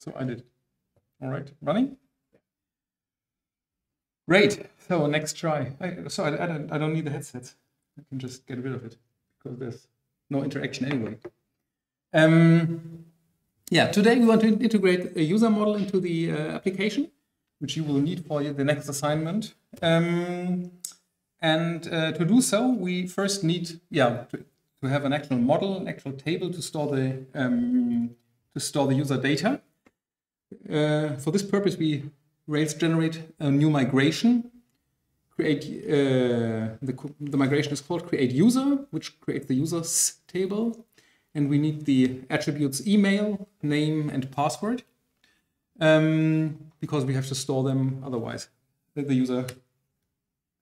So I did. All right, running. Great. So next try. I don't need the headset. I can just get rid of it because there's no interaction anyway. Yeah, today we want to integrate a user model into the application, which you will need for the next assignment. To do so, we first need to have an actual model, an actual table to store the user data. For this purpose, we Rails generate a new migration. The migration is called create user, which creates the users table. And we need the attributes email, name, and password because we have to store them. Otherwise, the user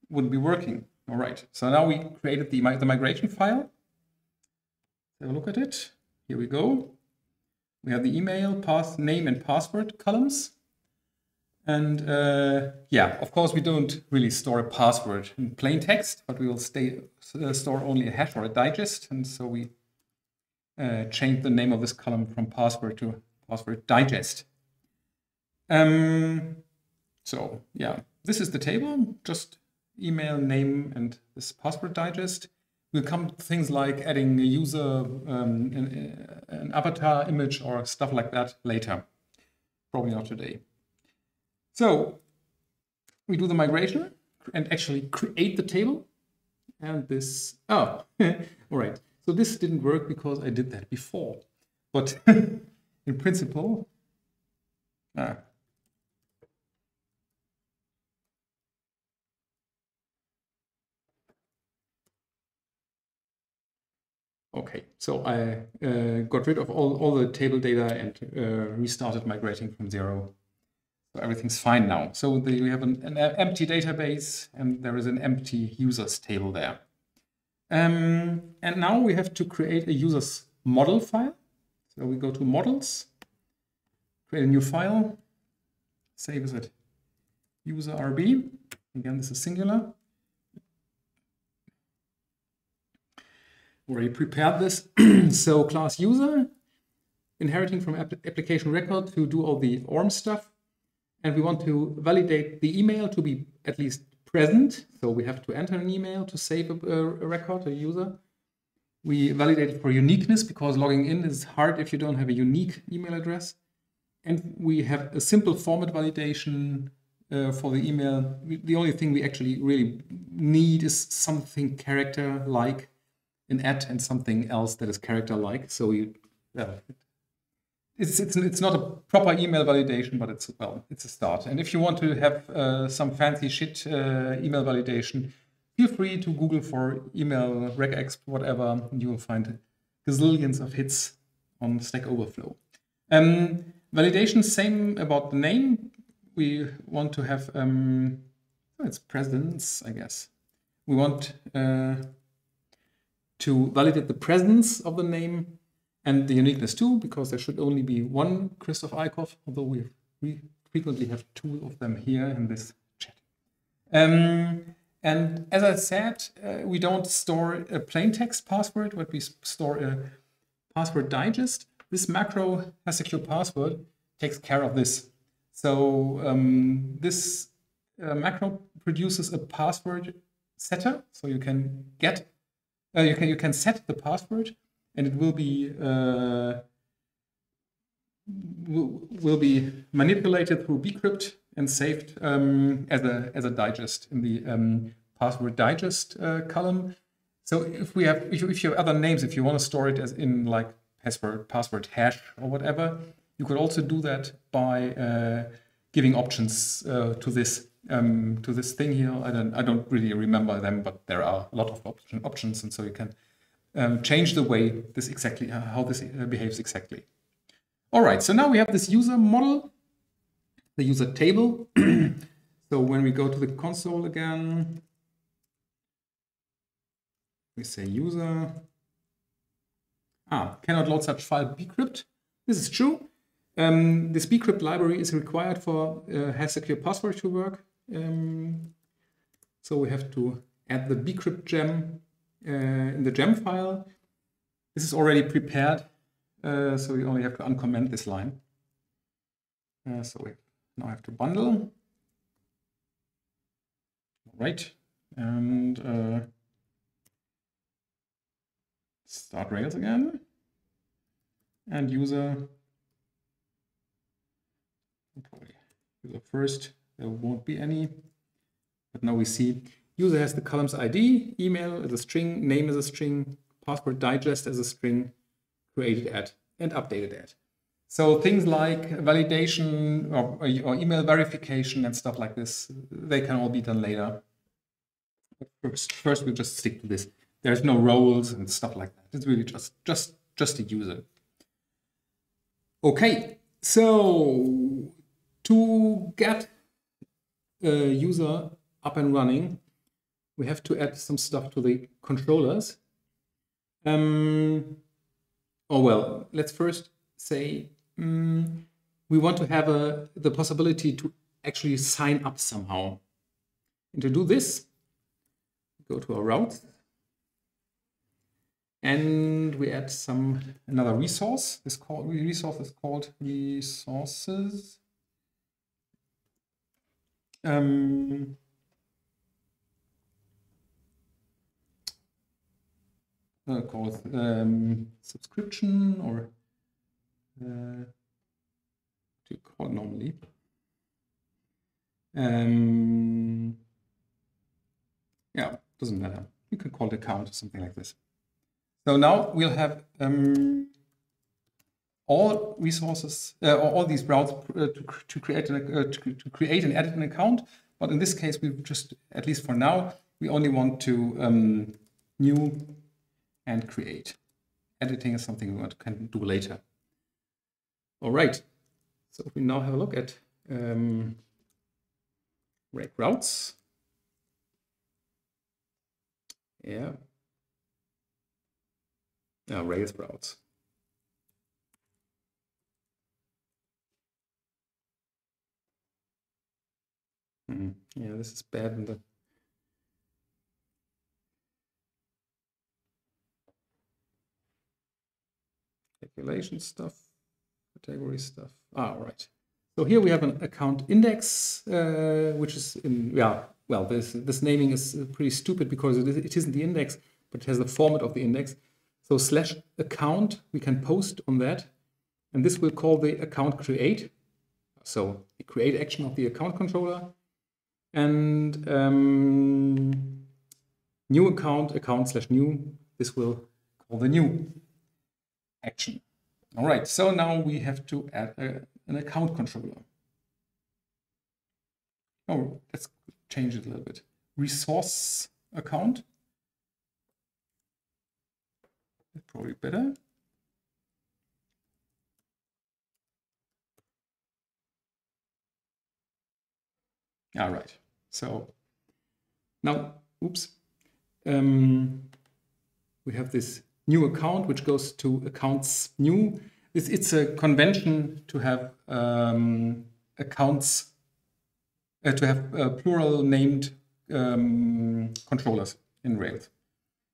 wouldn't be working. All right. So now we created the migration file. Have a look at it. Here we go. We have the email, name, and password columns. And yeah, of course, we don't really store a password in plain text, but we will store only a hash or a digest. And so we change the name of this column from password to password digest. So yeah, this is the table, just email, name, and this password digest. Will come to things like adding a user, an avatar image or stuff like that later. Probably not today. So we do the migration and actually create the table. And this, all right. So this didn't work because I did that before. But in principle, okay, so I got rid of all the table data and restarted migrating from 0. So everything's fine now. So we have an empty database and there is an empty users table there. And now we have to create a users model file. So we go to models, create a new file, save as it user RB. Again, this is singular. Already prepared this. So class user, inheriting from application record to do all the ORM stuff. And we want to validate the email to be at least present. So we have to enter an email to save a record, a user. We validate it for uniqueness because logging in is hard if you don't have a unique email address. And we have a simple format validation for the email. The only thing we actually really need is something character-like, an @ and something else that is character-like. So it's not a proper email validation, but it's a start. And if you want to have some fancy shit email validation, feel free to Google for email regex, whatever, and you will find gazillions of hits on Stack Overflow. Validation, same about the name. We want to have, it's presence, I guess. We want to validate the presence of the name and the uniqueness too, because there should only be one Christoph Eickhoff, although we frequently have 2 of them here in this chat. And as I said, we don't store a plain text password, but we store a password digest. This macro has secure password takes care of this. So this macro produces a password setter, so you can get you can set the password, and it will be manipulated through bcrypt and saved as a digest in the password digest column. So if you have other names, if you want to store it as in like password hash or whatever, you could also do that by giving options to this thing here. I don't really remember them, but there are a lot of options, and so you can change the way how this behaves exactly. All right, so now we have this user model, the user table. So when we go to the console again, we say user. Cannot load such file bcrypt. This is true. This bcrypt library is required for has secure password to work. So we have to add the bcrypt gem in the gem file. This is already prepared, so we only have to uncomment this line. So we now have to bundle. All right, and start Rails again. And user, probably user first, there won't be any. But now we see user has the columns ID, email as a string, name as a string, password digest as a string, created at, and updated at. So things like validation or email verification and stuff like this, they can all be done later. But first we'll just stick to this. There's no roles and stuff like that. It's really just a user. Okay, so to get a user up and running, we have to add some stuff to the controllers. Oh well, let's first say we want to have the possibility to actually sign up somehow. And to do this, go to our routes. And we add another resource. This resource is called resources. Called subscription, or what do you call it normally? Yeah, doesn't matter. You can call it account or something like this. So now we'll have all resources, all these routes to create and edit an account. But in this case, we just, at least for now, we only want to new and create. Editing is something we can do later. All right. So if we now have a look at rake routes. Yeah. Rails routes. Yeah, this is bad in the calculation stuff, category stuff. All right. So here we have an account index, which is in, well, this naming is pretty stupid because it isn't the index, but it has the format of the index. So /account, we can post on that, and this will call the account create. So the create action of the account controller, and new account/new, this will call the new action. All right, so now we have to add an account controller. Oh, let's change it a little bit. Resource account. Probably better. All right. So now, oops, we have this new account which goes to accounts new. It's a convention to have accounts to have plural named controllers in Rails.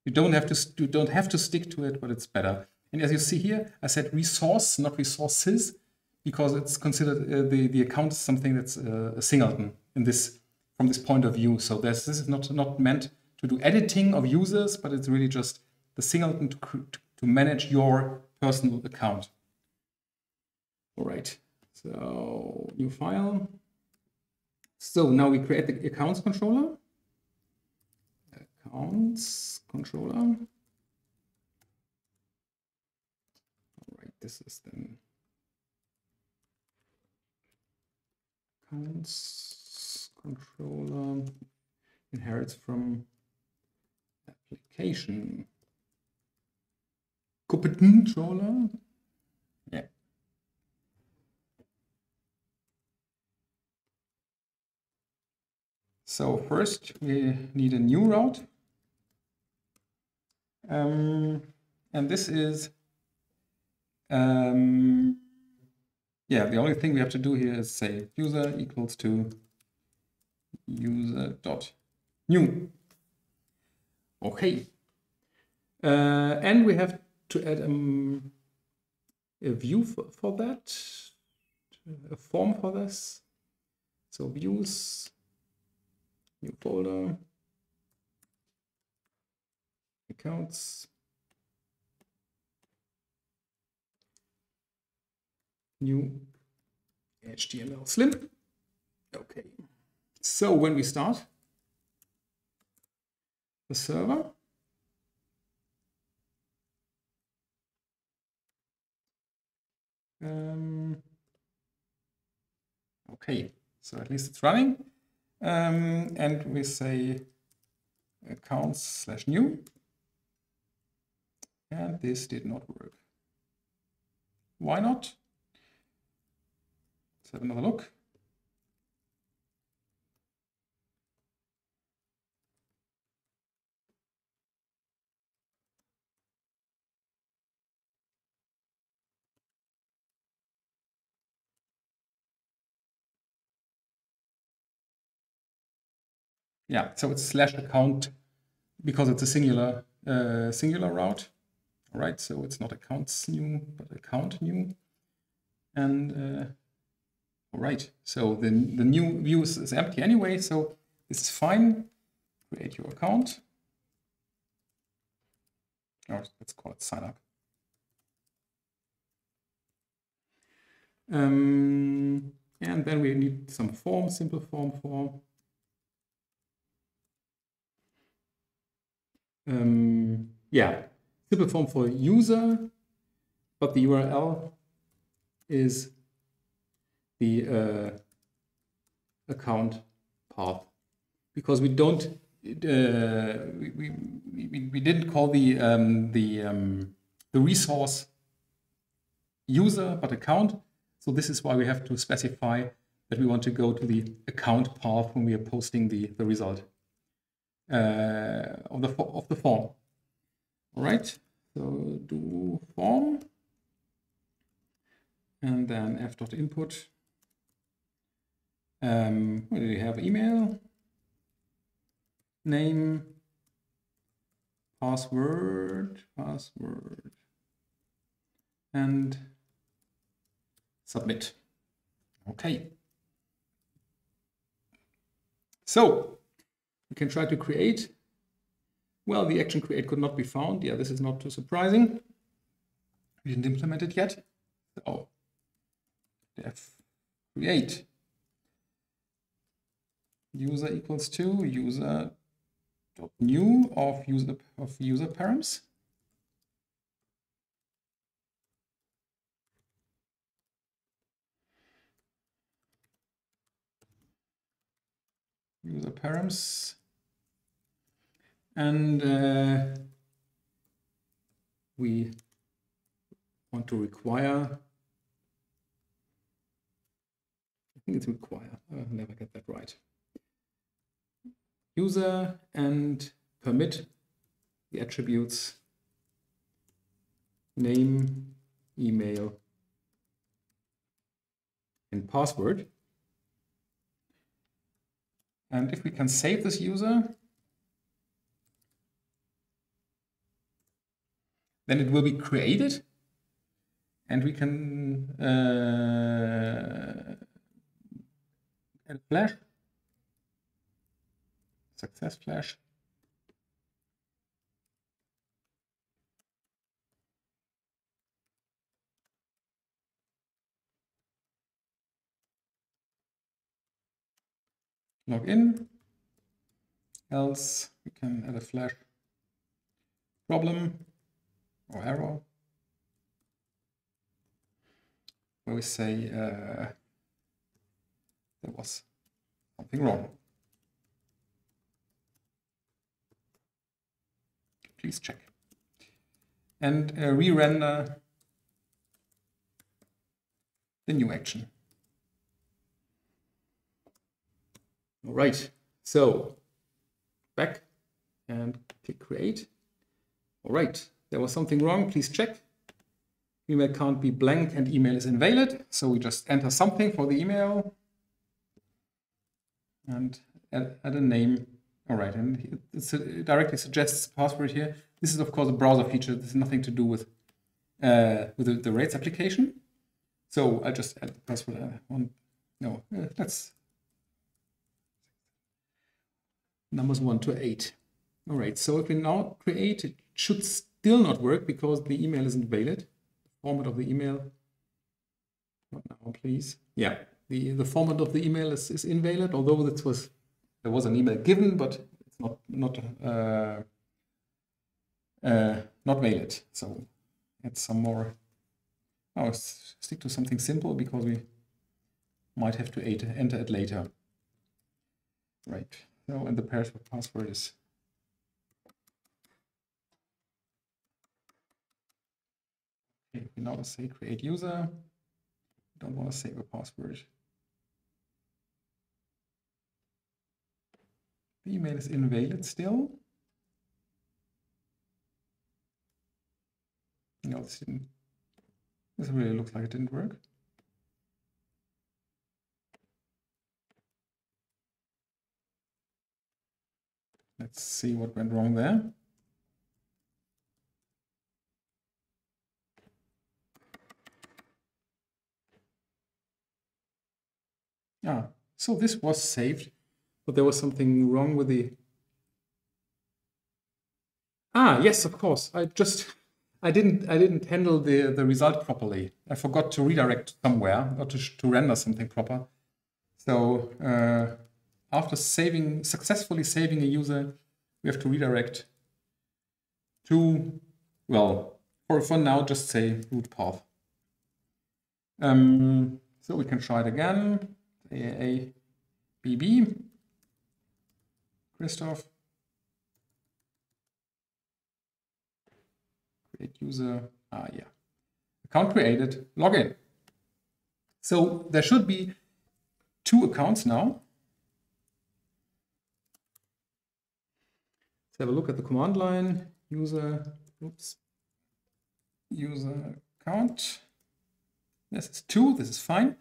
You don't have to stick to it, but it's better. And as you see here, I said resource, not resources, because it's considered the account is something that's a singleton in this from this point of view. So this is not meant to do editing of users, but it's really just the singleton to manage your personal account. All right. So new file. So now we create the accounts controller. Accounts controller. All right, this is then accounts controller inherits from application controller. Yeah. So first we need a new route. And this is, yeah, the only thing we have to do here is say user equals to user.new. Okay. And we have to add a view for that. a form for this. So views, new folder, accounts, new HTML slim. Okay. So when we start the server, okay, so at least it's running. And we say accounts/new. And this did not work. Why not? Let's have another look. Yeah, so it's /account because it's a singular route. All right, so it's not accounts new, but account new. And all right, so the new view is empty anyway, so this is fine. Create your account. Or let's call it sign up. And then we need some form, simple form for. Yeah, simple form for user, but the URL is the account path, because we don't we didn't call the resource user but account. So this is why we have to specify that we want to go to the account path when we are posting the result of the form. All right, so do form, and then f.input. What do we have? Email, name, password, and submit. Okay. So we can try to create. Well, the action create could not be found. Yeah, this is not too surprising. We didn't implement it yet. So def create user equals to user.new of user params. User params, and we want to require, I think it's require, I'll never get that right, user, and permit the attributes name, email, and password. And if we can save this user, then it will be created, and we can add a flash, success flash. Log in, else we can add a flash problem or error where we say there was something wrong. Please check. And re-render the new action. All right, so back and click create. All right, there was something wrong, please check. Email can't be blank and email is invalid. So we just enter something for the email and add a name. All right, and it directly suggests password here. This is of course a browser feature. This has nothing to do with the rates application. So I just add the password let's numbers 1 to 8. All right, so if we now create, it should still not work because the email isn't valid. The format of the email, not now, please. Yeah, the format of the email is invalid, although there was an email given, but it's not valid. So add some more. I'll stick to something simple because we might have to enter it later. Right. So, and the password is okay. We now say create user. Don't want to save a password. The email is invalid still. No, this really looks like it didn't work. Let's see what went wrong there. So this was saved, but there was something wrong with the... Yes, of course. I didn't handle the result properly. I forgot to redirect somewhere or to render something proper. So after successfully saving a user, we have to redirect to, well, for now, just say root path. So we can try it again. AABB, Christoph, create user, yeah, account created, login. So there should be 2 accounts now. Let's have a look at the command line, user account. This is 2, this is fine.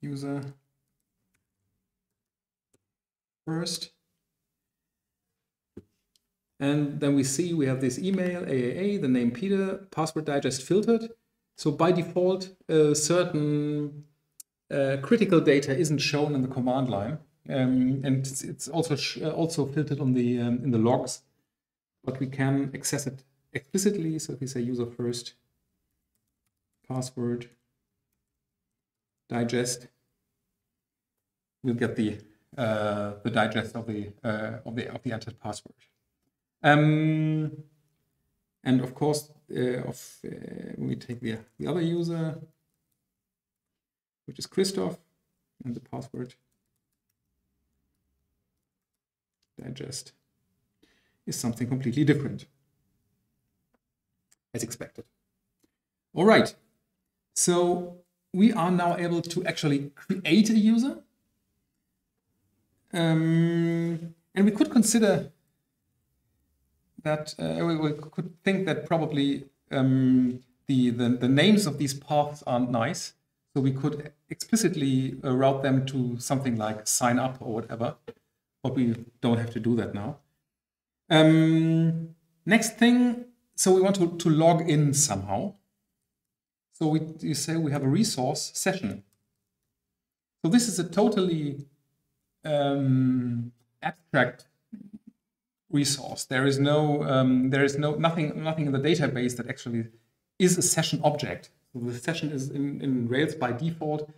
User first. And then we see we have this email, AAA, the name Peter, password digest filtered. So by default, certain critical data isn't shown in the command line. And it's also filtered on the in the logs, but we can access it explicitly. So if we say user first, password digest, we'll get the digest of the entered password. And of course, we take the other user, which is Christoph, and the password digest is something completely different, as expected. All right, so we are now able to actually create a user. And we could consider that, we could think that probably the names of these paths aren't nice. So we could explicitly route them to something like sign up or whatever, but we don't have to do that now. Next thing, so we want to log in somehow. So you say we have a resource session. So this is a totally abstract resource. There is nothing in the database that actually is a session object. So the session is in Rails by default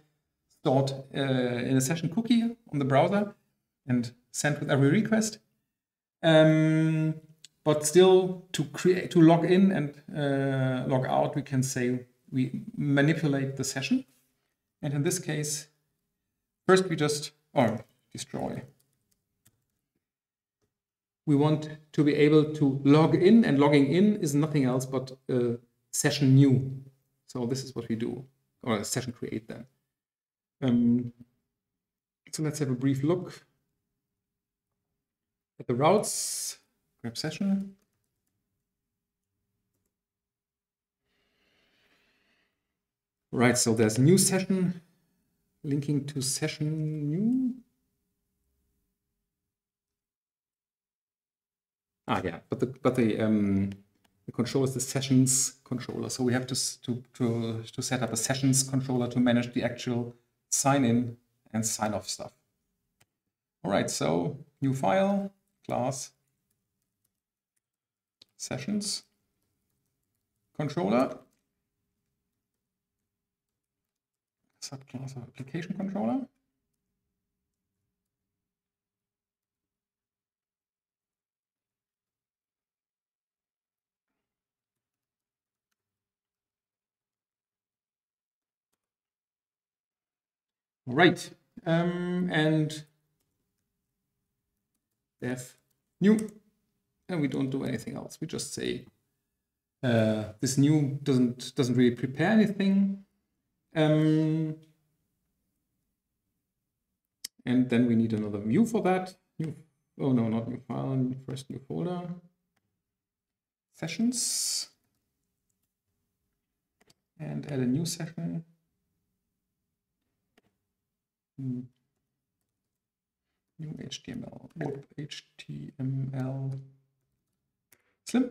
stored in a session cookie on the browser and sent with every request. But still, to log in and log out, we can say we manipulate the session. And in this case, first we just destroy. We want to be able to log in, and logging in is nothing else but a session new. So this is what we do, or a session create then. So let's have a brief look at the routes. Grab session. Right, so there's new session, linking to session new. Yeah, but the the controller is the sessions controller. So we have to set up a sessions controller to manage the actual sign in and sign off stuff. All right, so new file, class, sessions, controller, subclass of application controller. All right, and def new, and we don't do anything else. We just say this new doesn't really prepare anything, and then we need another view for that. Oh no, not new file. First new folder, sessions, and add a new session. New HTML, old HTML slim.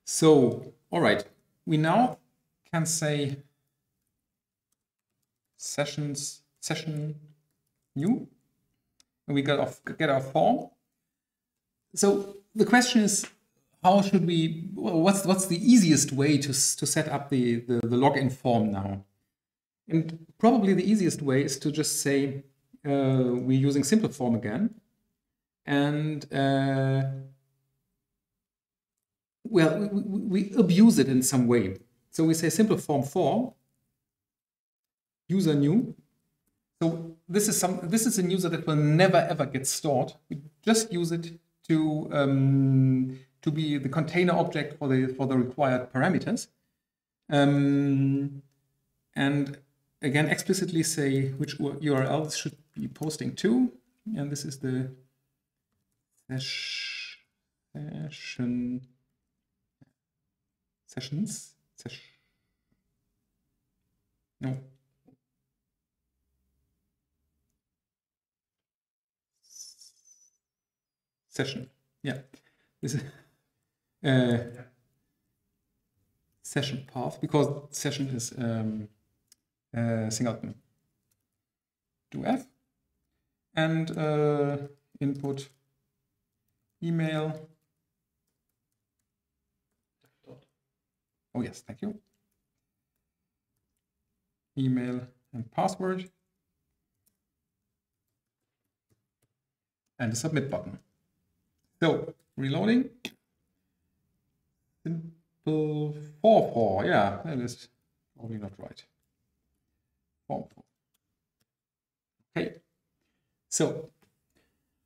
So, all right, we now can say session new, and we get our form. So the question is, how should we? Well, what's the easiest way to set up the login form now? And probably the easiest way is to just say we're using simple form again, and well, we abuse it in some way. So we say simple form for user new. So this is a user that will never ever get stored. We just use it to be the container object for the required parameters, and again explicitly say which URL this should be posting to, and this is the sessions. Session. Yeah, this is session path, because session is singleton. Do F and input email. Oh yes, thank you. Email and password, and the submit button. So reloading. Simple for, yeah, that is probably not right. Form. Okay, so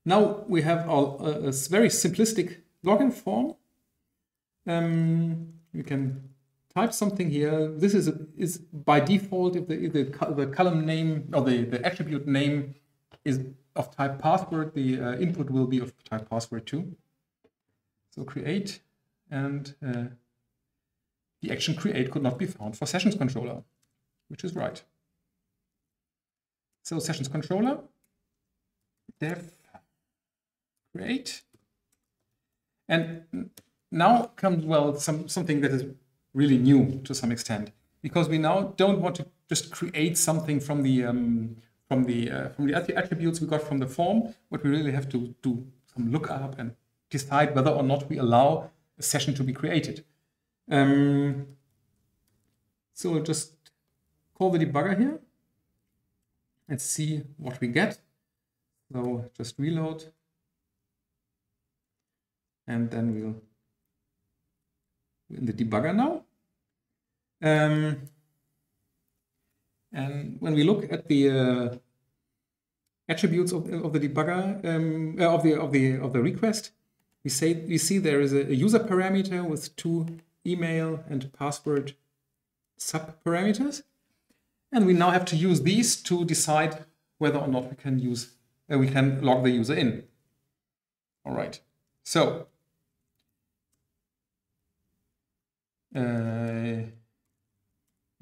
now we have a very simplistic login form. You can type something here. This is by default, if the column name or the attribute name is of type password, the input will be of type password too. So create, and the action create could not be found for sessions controller, which is right. So sessions controller, def create, and now comes, well, something that is really new to some extent, because we now don't want to just create something from the attributes we got from the form. What we really have to do some lookup and decide whether or not we allow a session to be created. So we'll just call the debugger here and see what we get. So just reload, and then we'll in the debugger now. And when we look at the attributes of the debugger of the request, we see there is a user parameter with 2 email and password sub-parameters, and we now have to use these to decide whether or not we can log the user in. All right, so we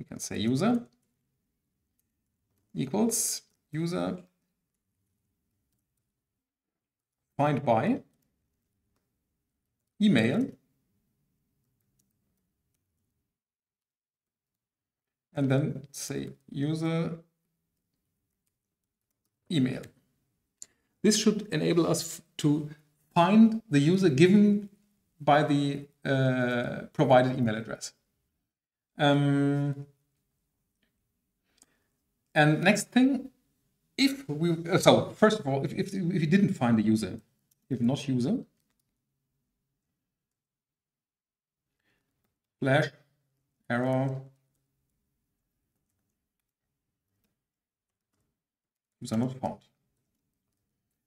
can say user, equals user find by email, and then say user email. This should enable us to find the user given by the provided email address. And next thing, if we, so first of all, if you didn't find the user, if not user, flash error user not found.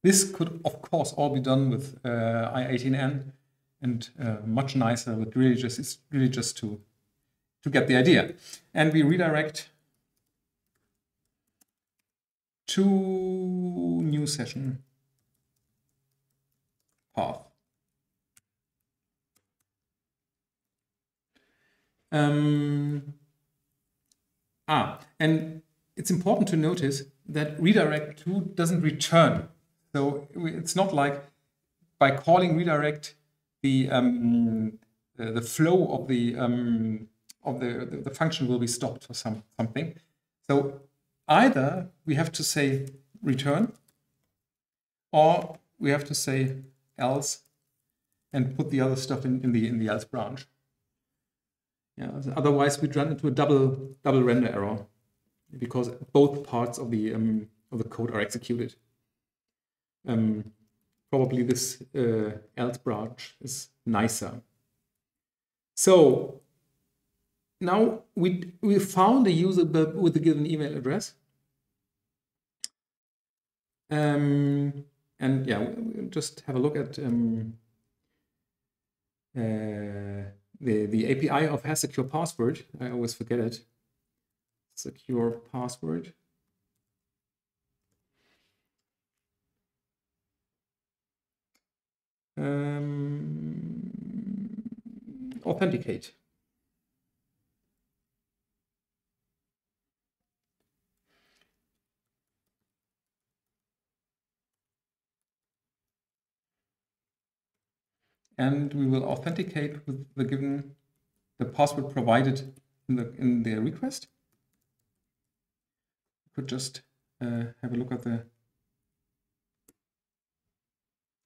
This could, of course, all be done with I18N, and much nicer. But really, it's really just to get the idea. And we redirect to new session path. And it's important to notice that redirect to doesn't return. So it's not like by calling redirect the flow of the function will be stopped or something. So either we have to say return, or we have to say else and put the other stuff in the else branch. Yeah, otherwise we'd run into a double render error because both parts of the code are executed. Probably this else branch is nicer. So now we found a user with a given email address. And yeah, we'll just have a look at the API of has secure password. I always forget it. Secure password. Authenticate. And we will authenticate with the password provided in the request. We could just have a look at the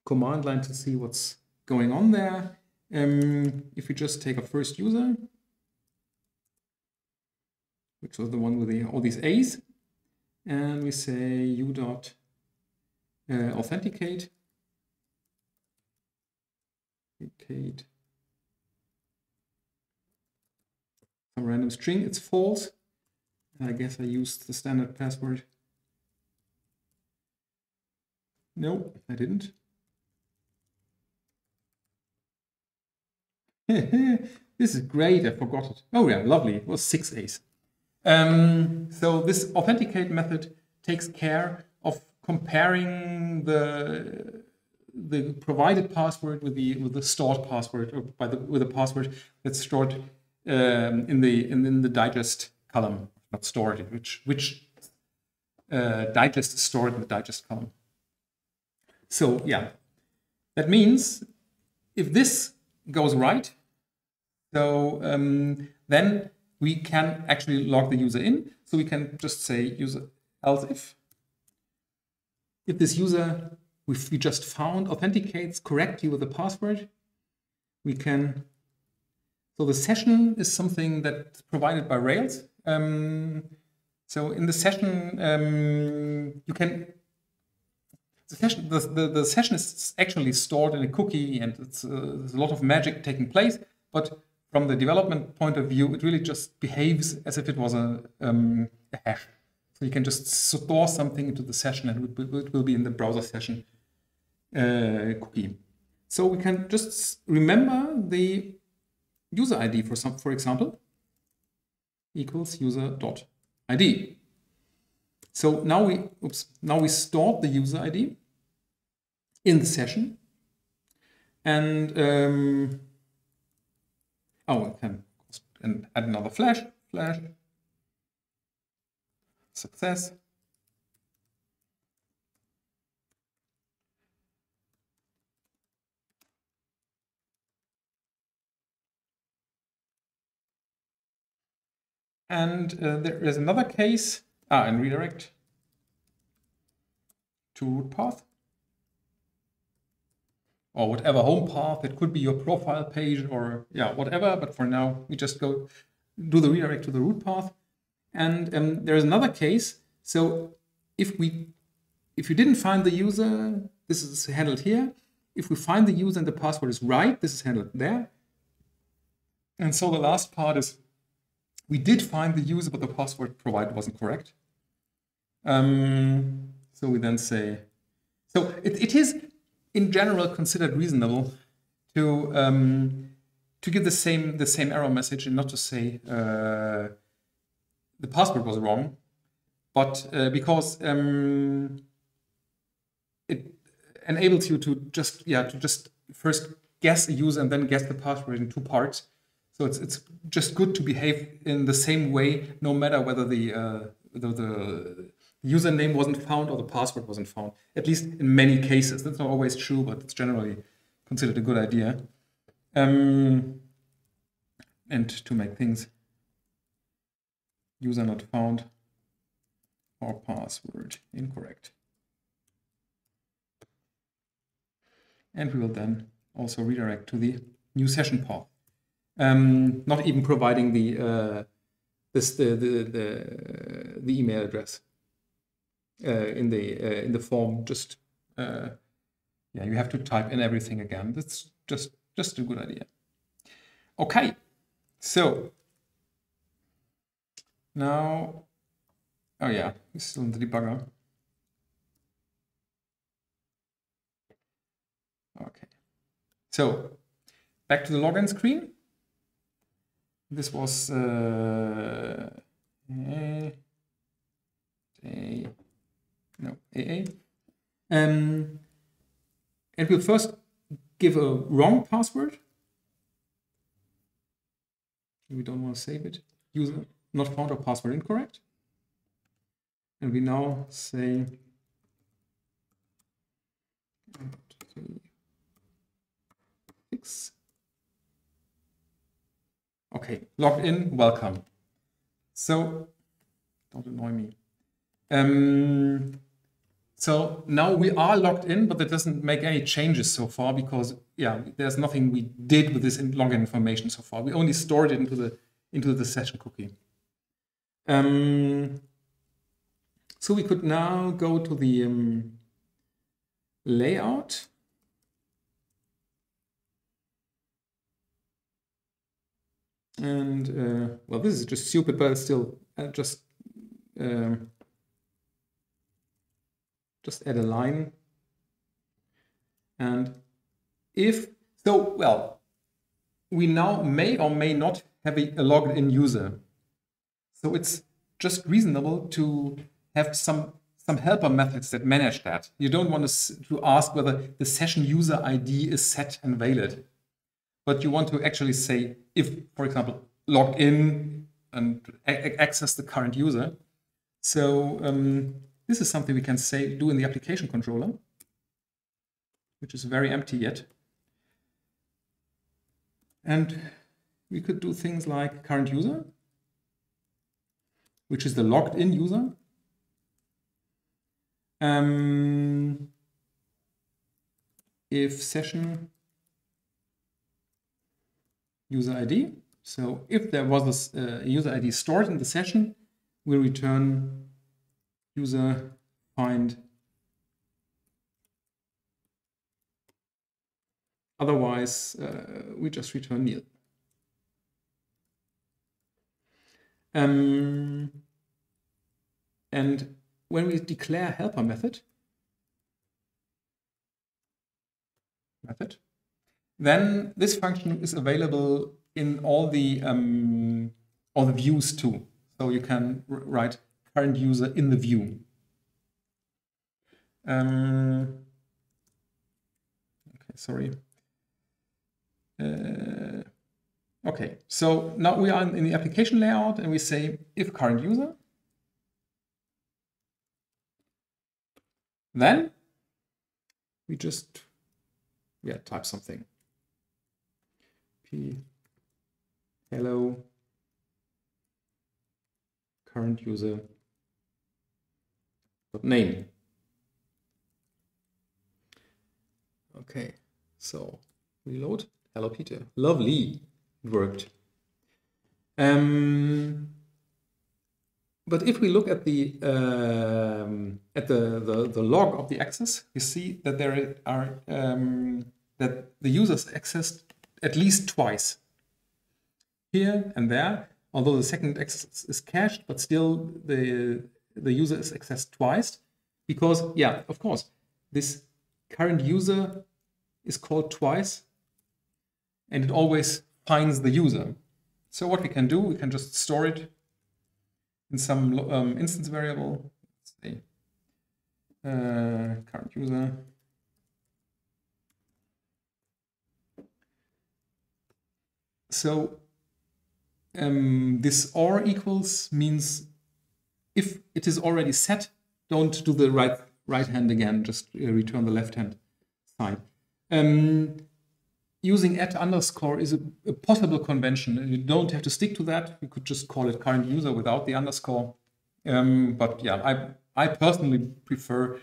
command line to see what's going on there. If we just take a first user, which was the one with all these A's, and we say u.authenticate. Some random string, it's false. I guess I used the standard password. No, I didn't. This is great, I forgot it. Oh yeah, lovely, it was 6 A's. So this authenticate method takes care of comparing the provided password with the stored password, or with the password that's stored in the digest column, not stored, which digest is stored in the digest column. So yeah, that means if this goes right, so then we can actually log the user in. So we can just say user else if this user we just found authenticates correctly with the password, we can. So the session is something that's provided by Rails. So in the session, you can. The session is actually stored in a cookie, and there's a lot of magic taking place. But from the development point of view, it really just behaves as if it was a hash. So you can just store something into the session, and it will be in the browser session cookie. So we can just remember the user ID for example, equals user.id. So now we stored the user ID in the session, and we can add another flash success. And there is another case, and redirect to root path or whatever home path. It could be your profile page or yeah, whatever. But for now, we just go do the redirect to the root path. And there is another case. So if you didn't find the user, this is handled here. If we find the user and the password is right, this is handled there. And so the last part is we did find the user, but the password provided wasn't correct. So we then say, so it is in general considered reasonable to give the same error message and not to say the password was wrong, but because it enables you to just first guess a user and then guess the password in two parts. So it's just good to behave in the same way, no matter whether the username wasn't found or the password wasn't found. At least in many cases, that's not always true, but it's generally considered a good idea. And to make things user not found or password incorrect. And we will then also redirect to the new session path. Not even providing the email address in the form. Just yeah, you have to type in everything again. That's just a good idea. Okay, so now, oh yeah, it's still in the debugger. Okay, so back to the login screen. This was AA. And we'll first give a wrong password. We don't want to save it. User not found or password incorrect. And we now say fix. Okay, logged in, welcome. So, don't annoy me. So now we are logged in, but that doesn't make any changes so far because yeah, there's nothing we did with this login information so far. We only stored it into the session cookie. So we could now go to the layout. And well, this is just stupid, but it's still just add a line. And if so, well, we now may or may not have a logged in user. So it's just reasonable to have some helper methods that manage that. You don't want to ask whether the session user ID is set and valid. But you want to actually say if, for example, logged in and access the current user. So this is something we can do in the application controller, which is very empty yet. And we could do things like current user, which is the logged in user. If session user ID. So if there was a user ID stored in the session, we'll return user find. Otherwise, we just return nil. And when we declare helper method, then this function is available in all the views too. So you can write current user in the view. Okay, sorry. Okay, so now we are in the application layout and we say if current user, then we just type something. P hello current user name. Okay, so reload. Hello, Peter. Lovely, it worked. But if we look at the log of the access, you see that there are that the users accessed at least twice, here and there. Although the second access is cached, but still the user is accessed twice, because yeah, of course, this current user is called twice, and it always finds the user. So what we can do, we can just store it in some instance variable. Let's say current user. So this or equals means if it is already set, don't do the right hand again, just return the left hand side. Using @_ is a possible convention. You don't have to stick to that. You could just call it current user without the underscore. But yeah, I personally prefer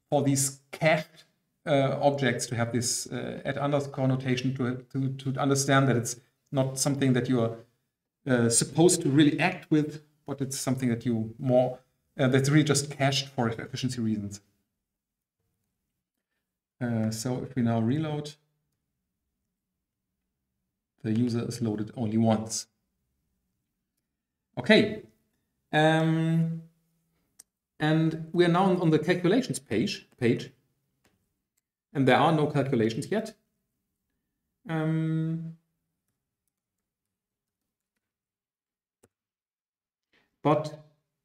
for these cached objects to have this @_ notation to understand that it's not something that you are supposed to really act with, but it's something that you that's really just cached for efficiency reasons. So if we now reload, the user is loaded only once. Okay, and we are now on the calculations page, and there are no calculations yet. But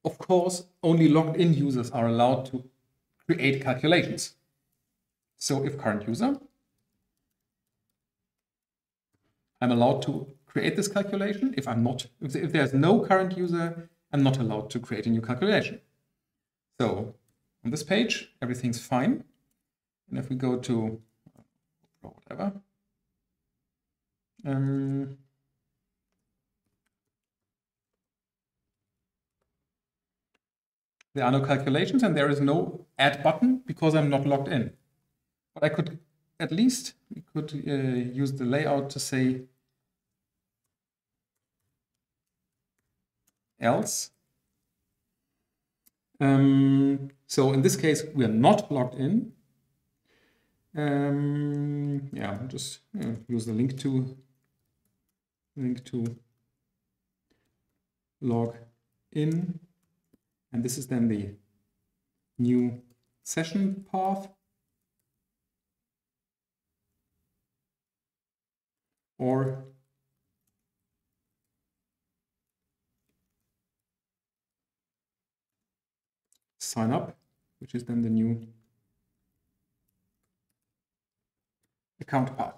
of course, only logged in users are allowed to create calculations. So if current user, I'm allowed to create this calculation. If there's no current user, I'm not allowed to create a new calculation. So on this page, everything's fine. And if we go to whatever, there are no calculations and there is no add button because I'm not logged in. But I could at least, we could use the layout to say else. So in this case, we are not logged in. Yeah, I'll just use the link to log in. And this is then the new session path. Or sign up, which is then the new account path.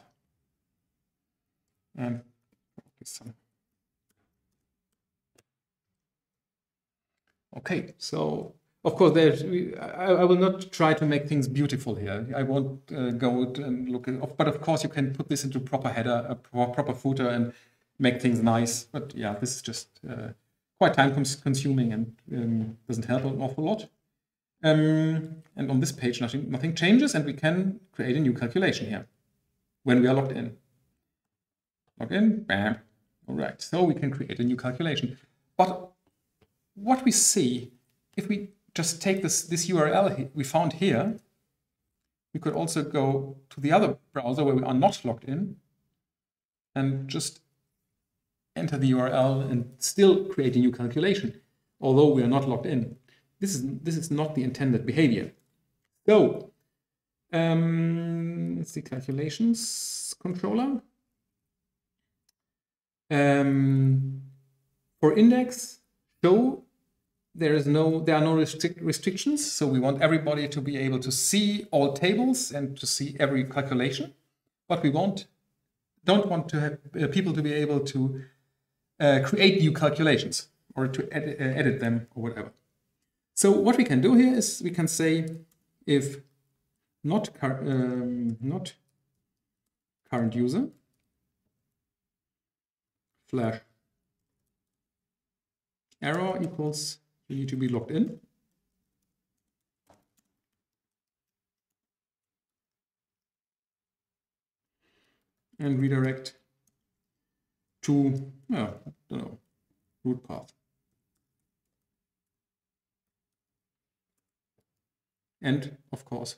And okay, so of course I will not try to make things beautiful here. I won't go and look at, but of course you can put this into proper header, a proper footer, and make things nice. But yeah, this is just quite time consuming and doesn't help an awful lot. And on this page, nothing changes, and we can create a new calculation here when we are logged in. Log in, bam. All right, so we can create a new calculation. But what we see, if we just take this URL we found here, we could also go to the other browser where we are not logged in and just enter the URL and still create a new calculation, although we are not logged in. This is not the intended behavior. So it's the calculations controller. For index, show, there are no restrictions. So we want everybody to be able to see all tables and to see every calculation. But we don't want to have people to be able to create new calculations or to edit them or whatever. So what we can do here is we can say if not current user flash error equals you need to be logged in. And redirect to, I don't know, root path. And of course,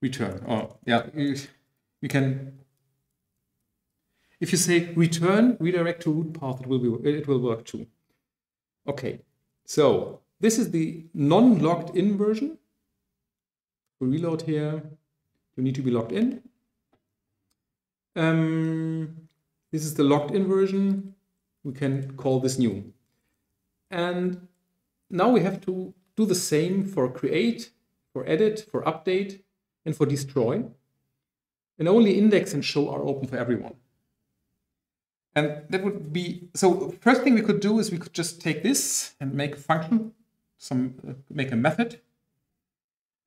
return. Or yeah, we can. If you say return, redirect to root path, it will work too. Okay, so this is the non-logged in version. We reload here. You need to be logged in. This is the logged in version. We can call this new. And now we have to do the same for create, for edit, for update, and for destroy. And only index and show are open for everyone. And that would be, so first thing we could do is we could just take this and make a function, make a method,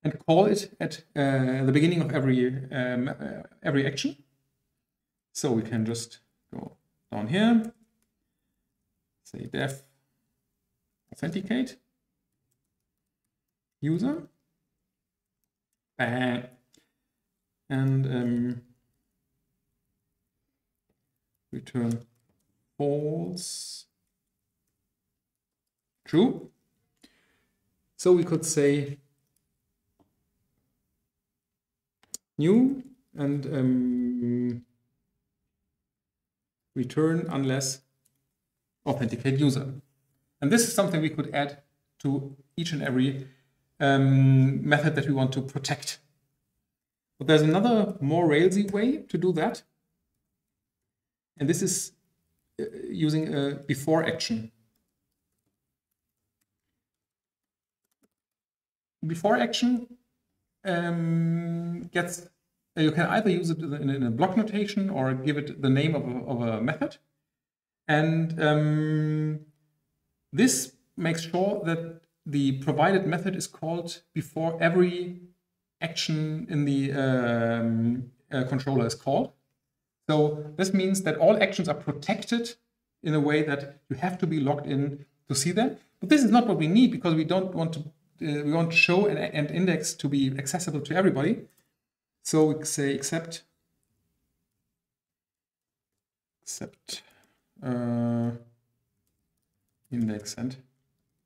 and call it at the beginning of every action. So we can just go down here, say def authenticate user, and return false, true. So we could say new and return unless authenticate user. And this is something we could add to each and every method that we want to protect. But there's another more Railsy way to do that. And this is using a before action. Before action gets, you can either use it in a block notation or give it the name of a method. And this makes sure that the provided method is called before every action in the controller is called. So this means that all actions are protected in a way that you have to be logged in to see them. But this is not what we need, because we don't want to, we want to show and index to be accessible to everybody. So we say except index and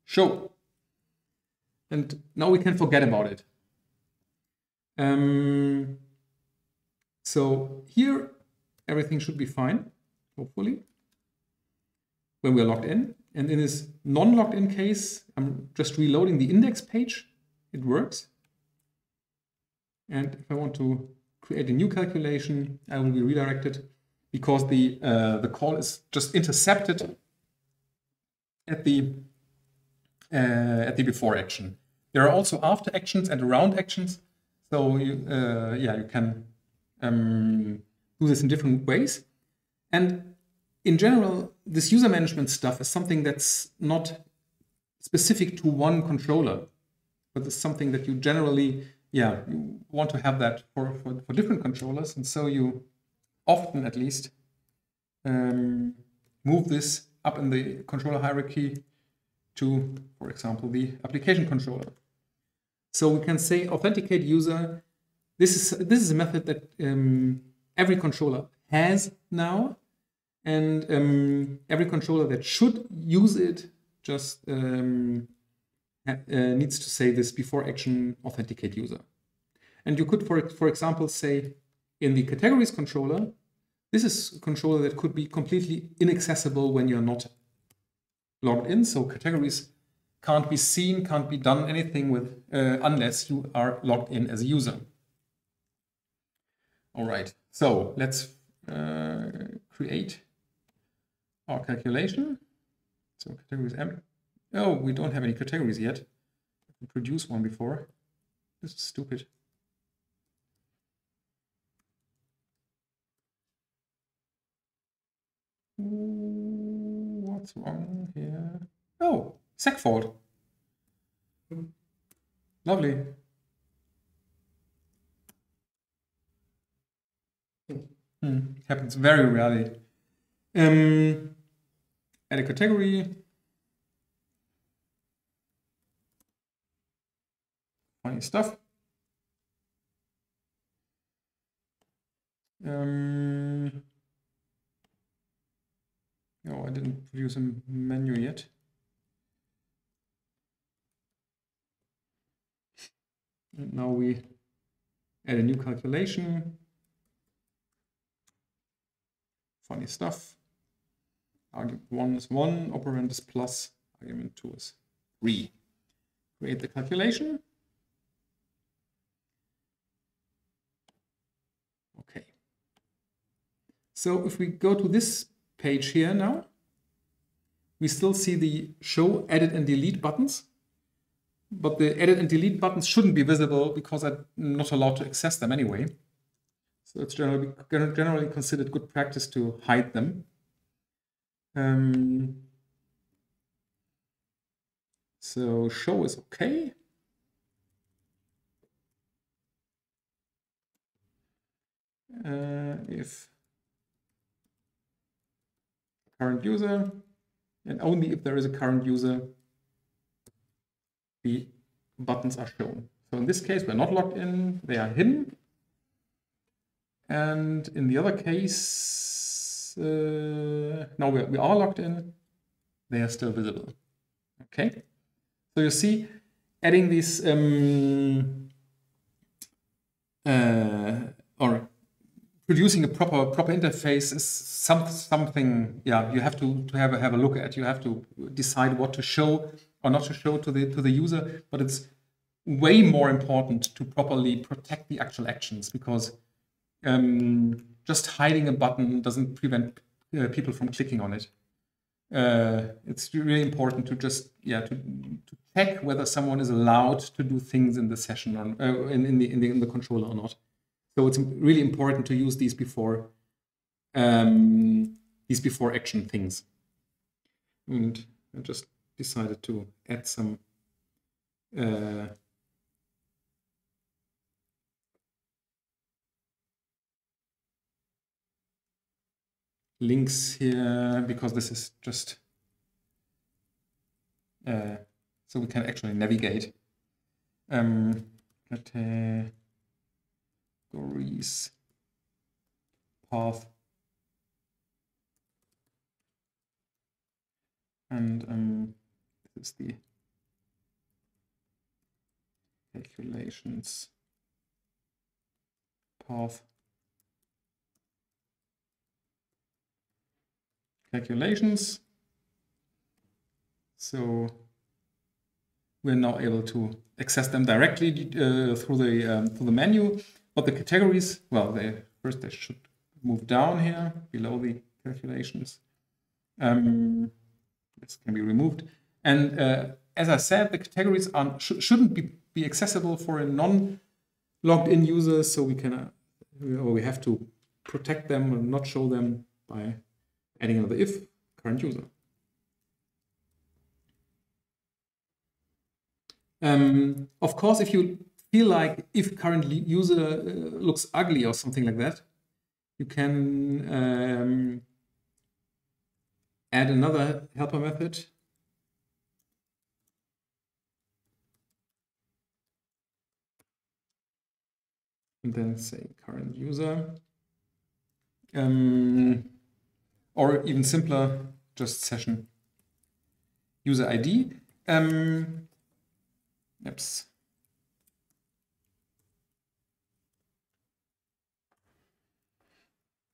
show. And now we can forget about it. So here, everything should be fine, hopefully, when we're logged in. And in this non-logged in case, I'm just reloading the index page. It works. And if I want to create a new calculation, I will be redirected, because the call is just intercepted at the before action. There are also after actions and around actions. So you can do this in different ways. And in general, this user management stuff is something that's not specific to one controller, but it's something that you generally, you want to have that for different controllers. And so you often, at least, move this up in the controller hierarchy to, for example, the application controller. So we can say authenticate user. This is a method that every controller has now, and every controller that should use it just needs to say this before action authenticate user. And you could, for example, say in the categories controller, this is a controller that could be completely inaccessible when you're not logged in. So categories can't be seen, can't be done anything with unless you are logged in as a user. All right, so let's create our calculation. So categories M. Oh, we don't have any categories yet. We produced one before. This is stupid. What's wrong here? Oh, sec fault. Lovely. Happens very rarely. And add a category. Funny stuff. Oh, I didn't produce a menu yet. And now we add a new calculation. Funny stuff. Argument 1 is 1, operand is plus, argument 2 is 3. Create the calculation. Okay. So if we go to this page here now, we still see the show, edit and delete buttons. But the edit and delete buttons shouldn't be visible because I'm not allowed to access them anyway. So it's generally considered good practice to hide them. So show is okay. If current user, and only if there is a current user, the buttons are shown. So in this case, we're not logged in, they are hidden. And in the other case, now we are logged in, they are still visible. Okay, so you see, adding these or producing a proper interface is something, yeah, you have to have a look at. You have to decide what to show or not to show to the user. But it's way more important to properly protect the actual actions, because just hiding a button doesn't prevent people from clicking on it. It's really important to just to check whether someone is allowed to do things in the session or in the controller or not. So it's really important to use these before action things. And I just decided to add some links here, because this is just so we can actually navigate. Categories, path, and this is the calculations path. Calculations. So we're now able to access them directly through the menu. But the categories, well, first they should move down here below the calculations. This can be removed. And as I said, the categories shouldn't be accessible for a non-logged in user. So we have to protect them and not show them by adding another if current user. Of course, if you feel like if current user looks ugly or something like that, you can add another helper method. And then say current user. Or even simpler, just session user ID. Oops.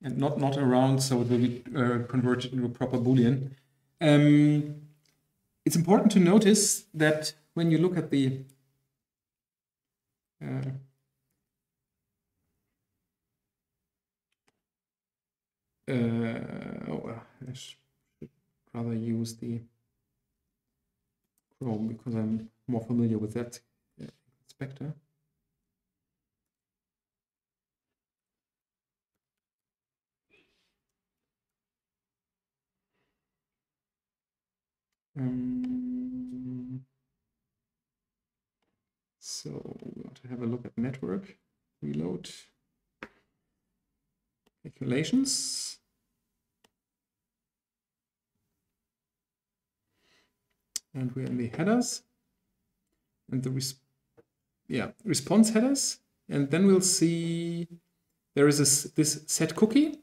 And not around, so it will be converted into a proper Boolean. It's important to notice that when you look at the I should rather use the Chrome because I'm more familiar with that inspector. So we want to have a look at network, reload, calculations. And we're in the headers and the response headers. And then we'll see there is this set cookie,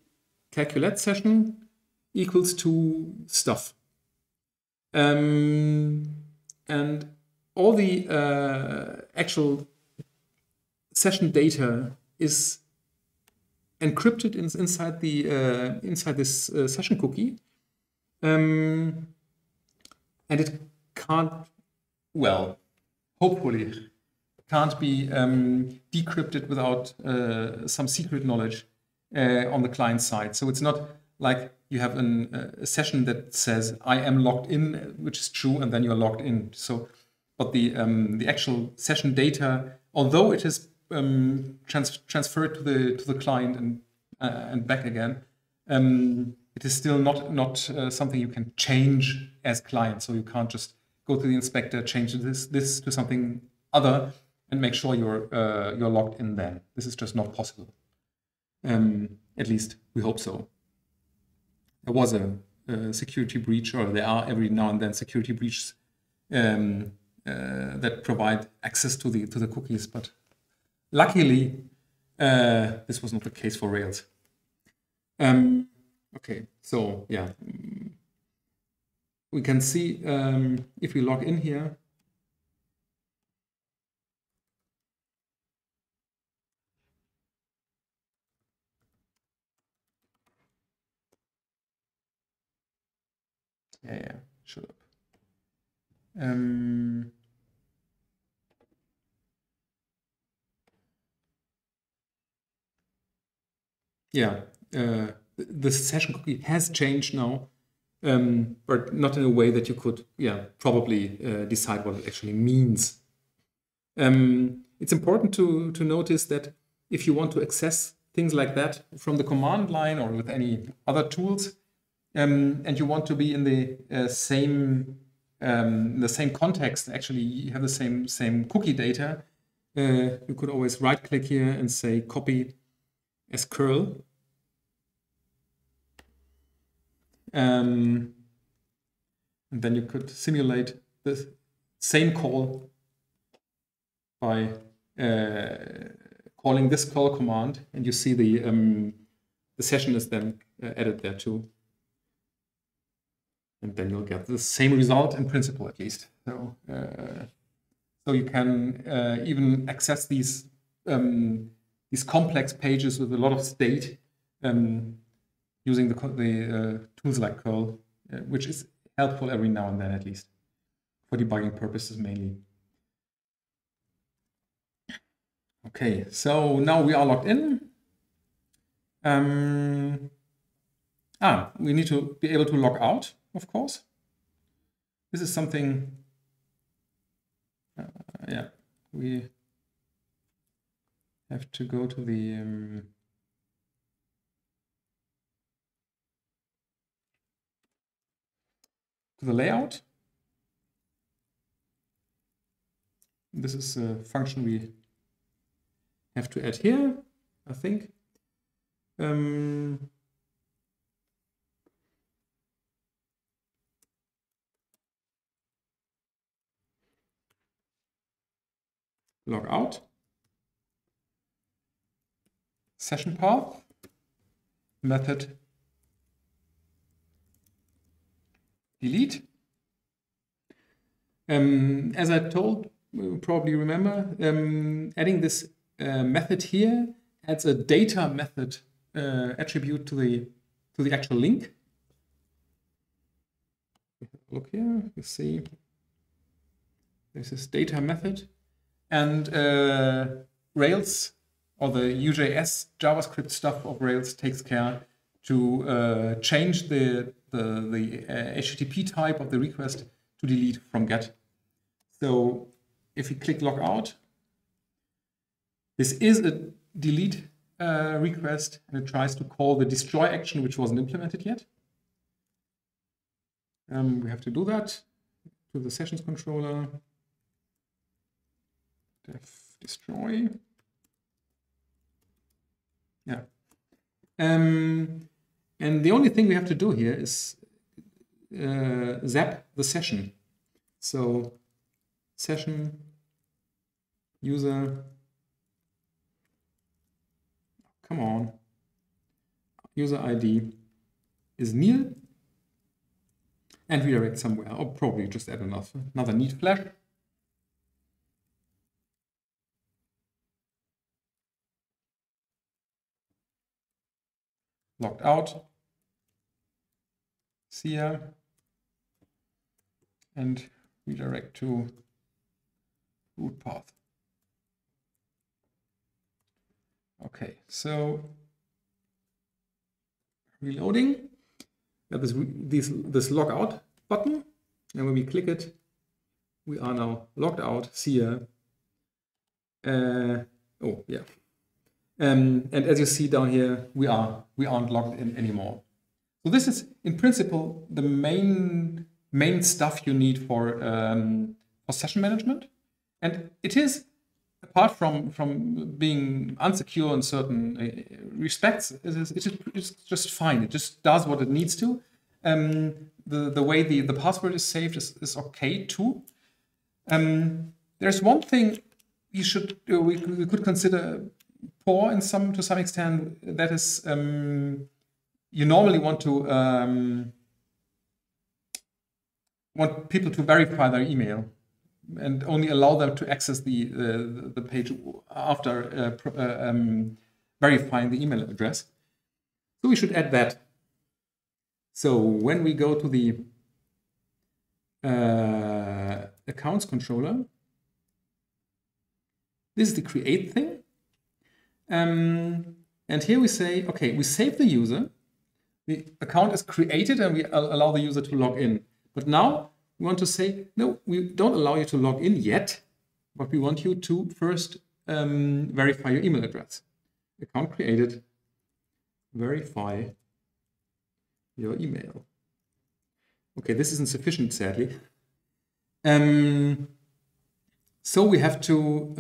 calculate session equals to stuff. And all the actual session data is encrypted inside the inside this session cookie, and it can't, well, hopefully can't be decrypted without some secret knowledge on the client side. So it's not like you have a session that says I am logged in, which is true, and then you're logged in. So, but the actual session data, although it is transferred to the client and back again, it is still not something you can change as client. So you can't just go to the inspector, change this to something other, and make sure you're logged in. Then this is just not possible. At least we hope so. There was a security breach, or there are every now and then security breaches that provide access to the cookies, but luckily this was not the case for Rails. Okay, so yeah, we can see if we log in here. Yeah, shut up. Yeah, the session cookie has changed now, but not in a way that you could, probably decide what it actually means. It's important to notice that if you want to access things like that from the command line or with any other tools, and you want to be in the same context, actually you have the same cookie data, you could always right-click here and say copy as curl. And then you could simulate the same call by calling this call command, and you see the session is then added there too. And then you'll get the same result in principle, at least. So, so you can even access these complex pages with a lot of state using the tools like curl, which is helpful every now and then, at least for debugging purposes mainly. Okay, so now we are logged in. We need to be able to log out, of course. This is something, we have to go to the layout. This is a function we have to add here, I think. Log out, session path, method delete. As I told, you probably remember, adding this method here adds a data method attribute to the actual link. Look here, you see this is data method, and Rails, or the UJS JavaScript stuff of Rails, takes care to change the HTTP type of the request to delete from get. So if we click log out, this is a delete request, and it tries to call the destroy action, which wasn't implemented yet. We have to do that to the sessions controller. Def destroy. Yeah. And the only thing we have to do here is zap the session. So session user, come on, user ID is Neil, and redirect somewhere, or probably just add another neat flash. Logged out, see ya, and redirect to root path. Okay, so reloading. We have this log out button, and when we click it, we are now logged out. See ya. Oh yeah. And as you see down here, we aren't logged in anymore. So this is in principle the main stuff you need for session management, and it is, apart from being unsecure in certain respects, it's just fine. It just does what it needs to. The way the password is saved is okay too. There's one thing we could consider poor to some extent. That is, you normally want people to verify their email and only allow them to access the page after verifying the email address. So we should add that. So when we go to the accounts controller, this is the create thing. And here we say, okay, we save the user. The account is created and we allow the user to log in. But now we want to say, no, we don't allow you to log in yet, but we want you to first verify your email address. Account created, verify your email. Okay, this isn't sufficient, sadly. So we have to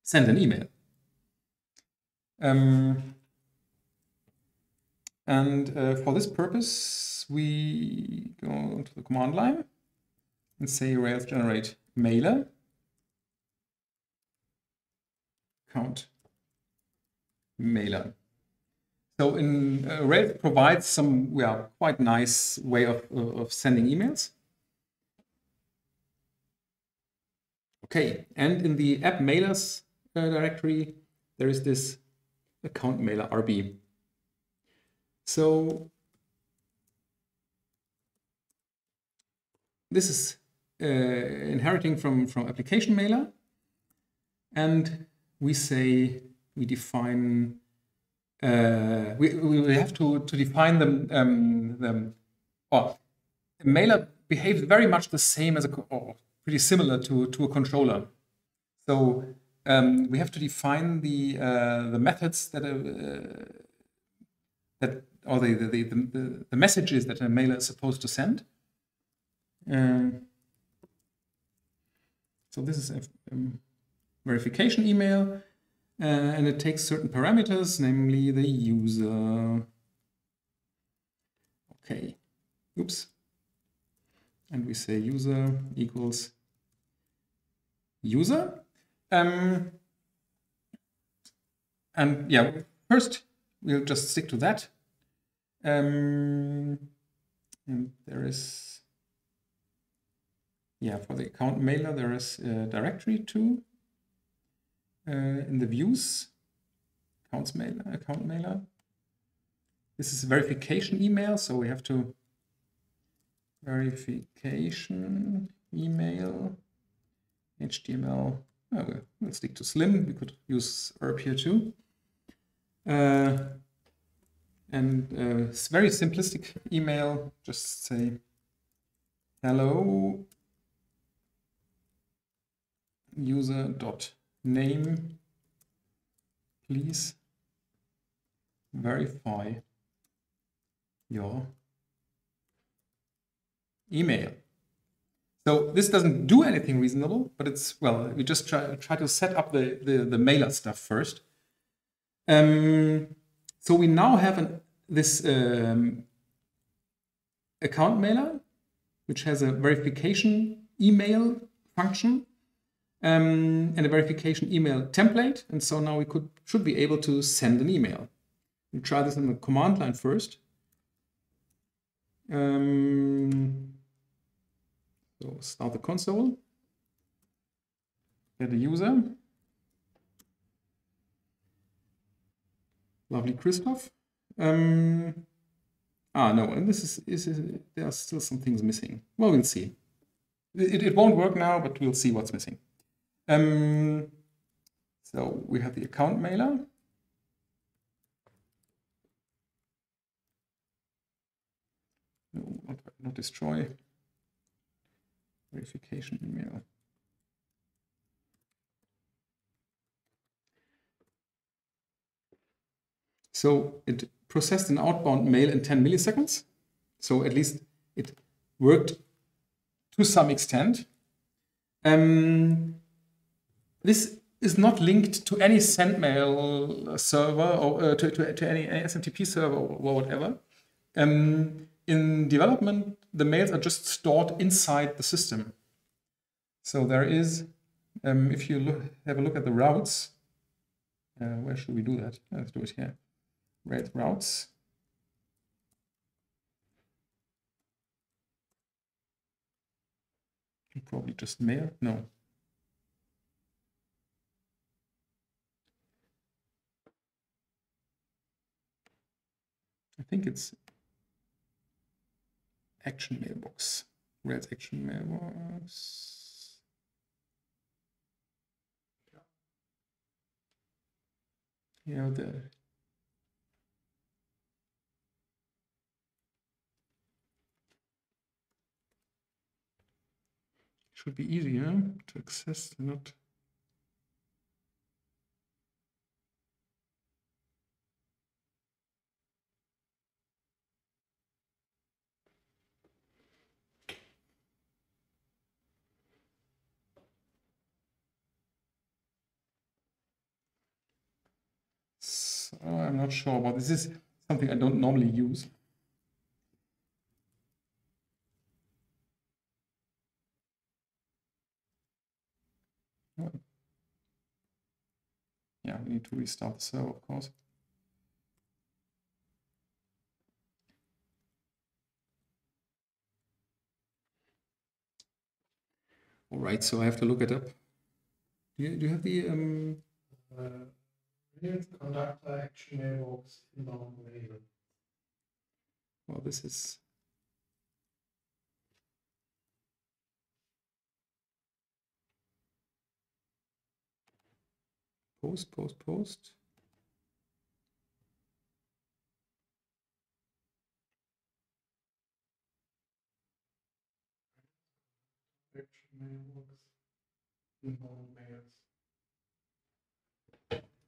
send an email. For this purpose, we go to the command line and say Rails generate mailer count mailer. So in Rails provides some quite nice way of sending emails. Okay, and in the app mailers directory, there is this account mailer RB. So this is inheriting from application mailer, and we define we have to define them. A mailer behaves very much the same as pretty similar to a controller. So we have to define the methods the messages that a mailer is supposed to send. So this is a verification email, and it takes certain parameters, namely the user. Okay, oops. And we say user equals user. And yeah, first we'll just stick to that. And there is, for the account mailer, there is a directory too. In the views, account mailer. This is verification email, so we have to verification email HTML. Oh, we'll stick to Slim. We could use ERP here too. It's very simplistic email. Just say hello user.name. Please verify your email. So this doesn't do anything reasonable, but it's, we just try to set up the mailer stuff first. So we now have this account mailer, which has a verification email function and a verification email template. And so now we should be able to send an email. We'll try this in the command line first. So start the console, get a user. Lovely Christoph. No, and this is there are still some things missing. Well, we'll see. It won't work now, but we'll see what's missing. So we have the account mailer. No, not destroy. Verification email. So it processed an outbound mail in 10 milliseconds. So at least it worked to some extent. This is not linked to any SendMail server or to any SMTP server or whatever. In development, the mails are just stored inside the system. So there is, if you have a look at the routes, where should we do that? Let's do it here. Red routes. Probably just mail. No. I think it's action mailbox. Red's action mailbox. Yeah, the should be easier to access, not. So I'm not sure about this. Is something I don't normally use. Yeah, we need to restart the server, of course. All right, so I have to look it up. Do you have the conductor action mailbox inbound mail? Well, this is post. Action mailbox inbound mails.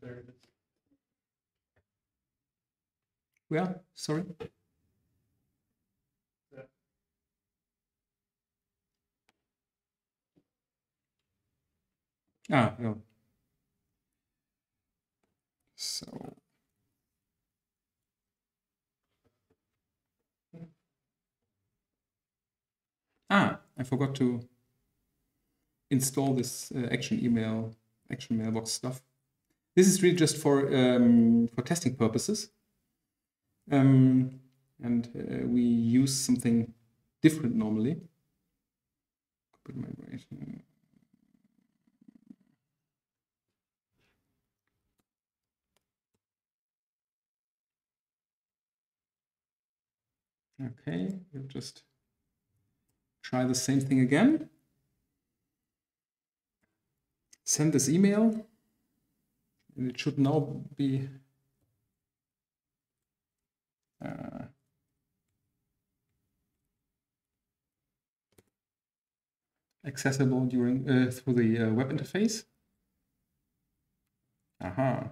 There it is. where? Sorry. Yeah. No. So I forgot to install this action mailbox stuff. This is really just for testing purposes, and we use something different normally. Migration. Okay, we'll just try the same thing again. Send this email, and it should now be accessible during through the web interface. Aha.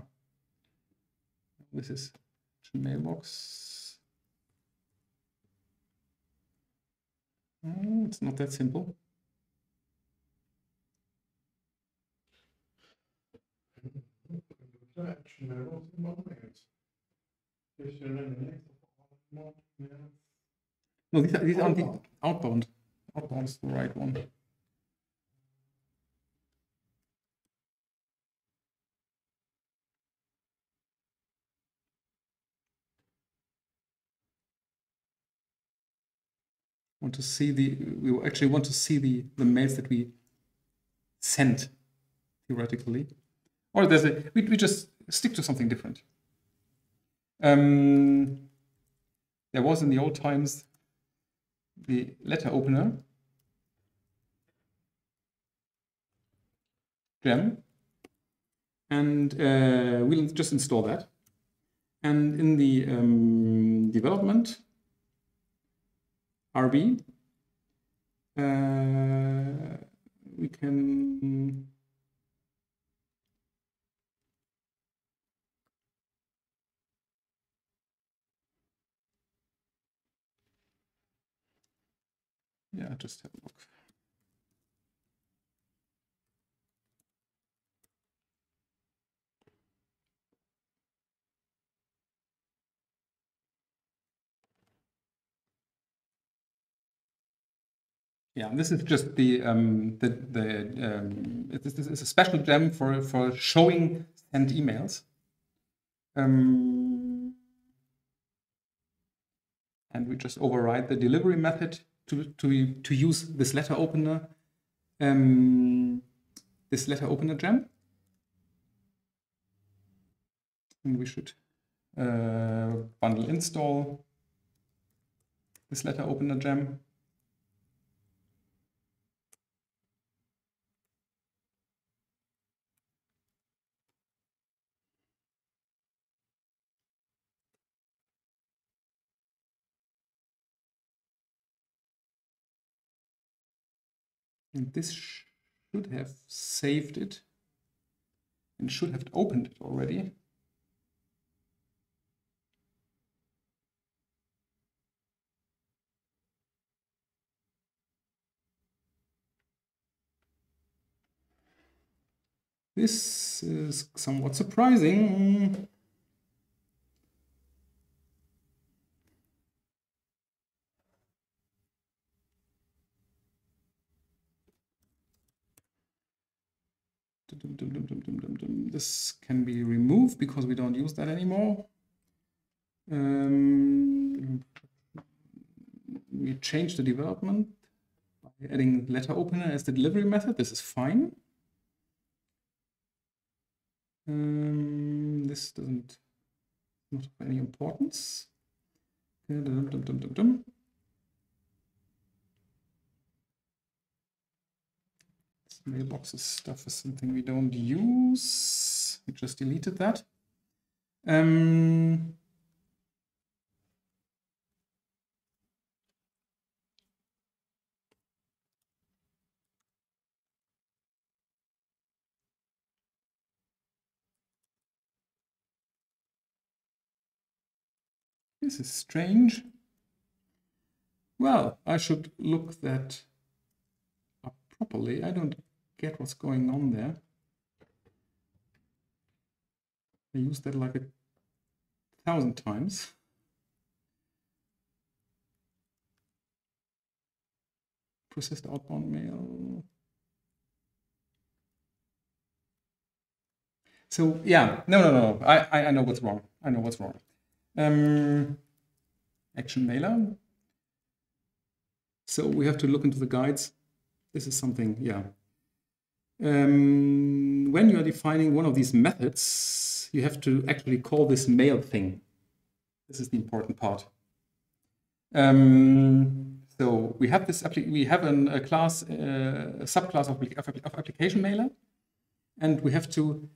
This is mailbox. It's not that simple. Action mailbox inbound mails. No, these are the outbound. Outbound is the right one. Want to see we actually want to see the mails that we sent theoretically, or there's we just stick to something different. There was in the old times the letter opener gem, and we'll just install that. And in the development RB, we can just have a look. Yeah, this is just this is a special gem for showing sent emails. And we just override the delivery method to use this letter opener, gem. And we should bundle install this letter opener gem. And this should have saved it and should have opened it already. This is somewhat surprising. This can be removed because we don't use that anymore. We change the development by adding letter opener as the delivery method. This is fine. This doesn't not of any importance. Mailboxes stuff is something we don't use. We just deleted that. This is strange. Well, I should look that up properly. I don't get what's going on there. I used that like 1,000 times. Processed outbound mail. So yeah, no. I know what's wrong. I know what's wrong. Action mailer. So we have to look into the guides. This is something, yeah. When you are defining one of these methods, you have to actually call this mail thing. This is the important part. So we have this. We have a class, a subclass of application mailer, and we have to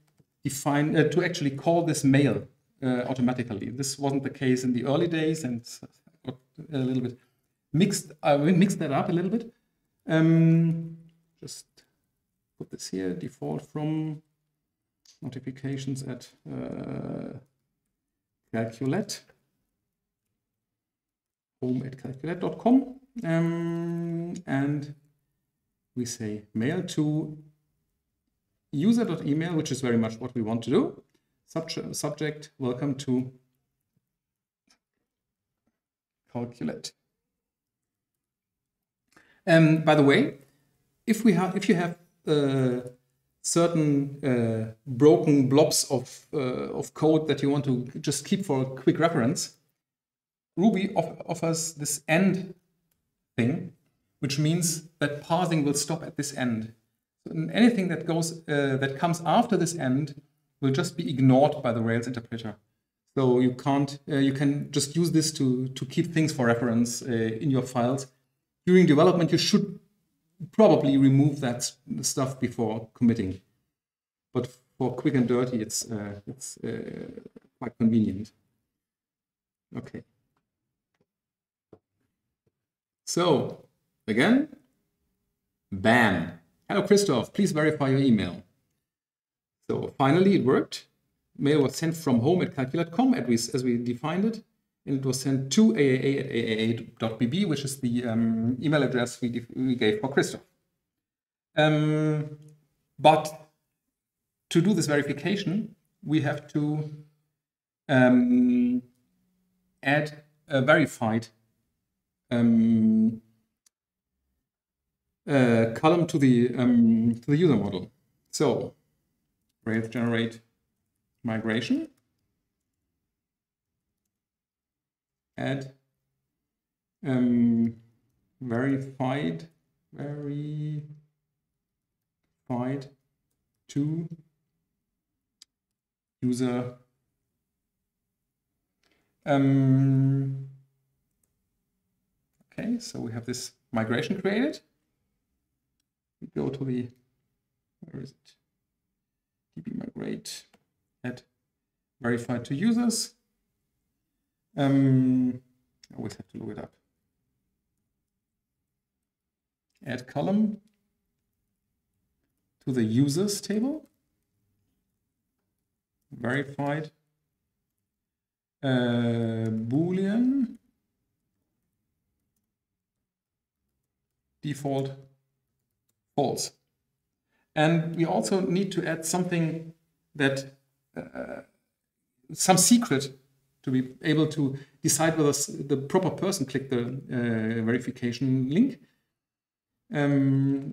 define to actually call this mail automatically. This wasn't the case in the early days, and got a little bit mixed. We mixed that up a little bit. Just put this here, default from notifications at calculate, home@calculate.com, and we say mail to user.email, which is very much what we want to do. Subject, welcome to calculate. By the way, if you have certain broken blobs of code that you want to just keep for a quick reference, Ruby offers this end thing, which means that parsing will stop at this end. So anything that comes after this end will just be ignored by the Rails interpreter. So you can just use this to keep things for reference in your files. During development, you should probably remove that stuff before committing. But for quick and dirty, it's quite convenient. Okay. So again, bam. Hello, Christoph. Please verify your email. So finally, it worked. Mail was sent from home at calculate.com as we defined it. And it was sent to aaa@aaa.bb, which is the email address we gave for Christoph. But to do this verification, we have to add a verified column to the user model. So Rails generate migration, add verified to user. Okay, so we have this migration created. We go to the, where is it? db migrate, add verified to users. I always have to look it up. Add column to the users table. Verified Boolean default false. And we also need to add something that some secret to be able to decide whether the proper person clicked the verification link.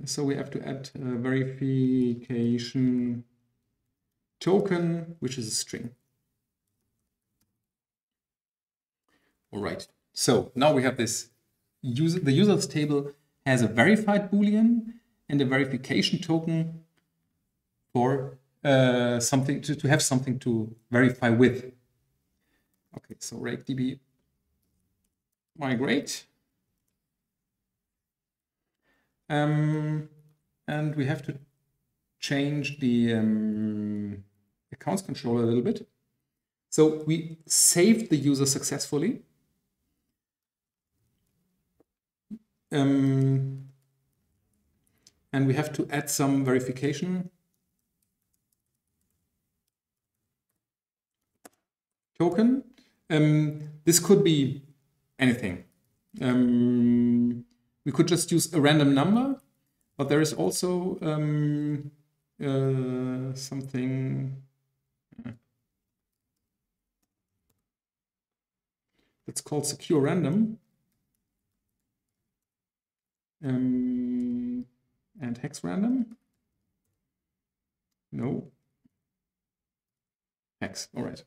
So we have to add a verification token, which is a string. All right. So now we have this the users table has a verified Boolean and a verification token for something to have something to verify with. Okay, so rake db migrate. And we have to change the accounts controller a little bit. So we saved the user successfully. And we have to add some verification token. This could be anything. We could just use a random number, but there is also something that's called secure random and hex random. No. Hex, all right.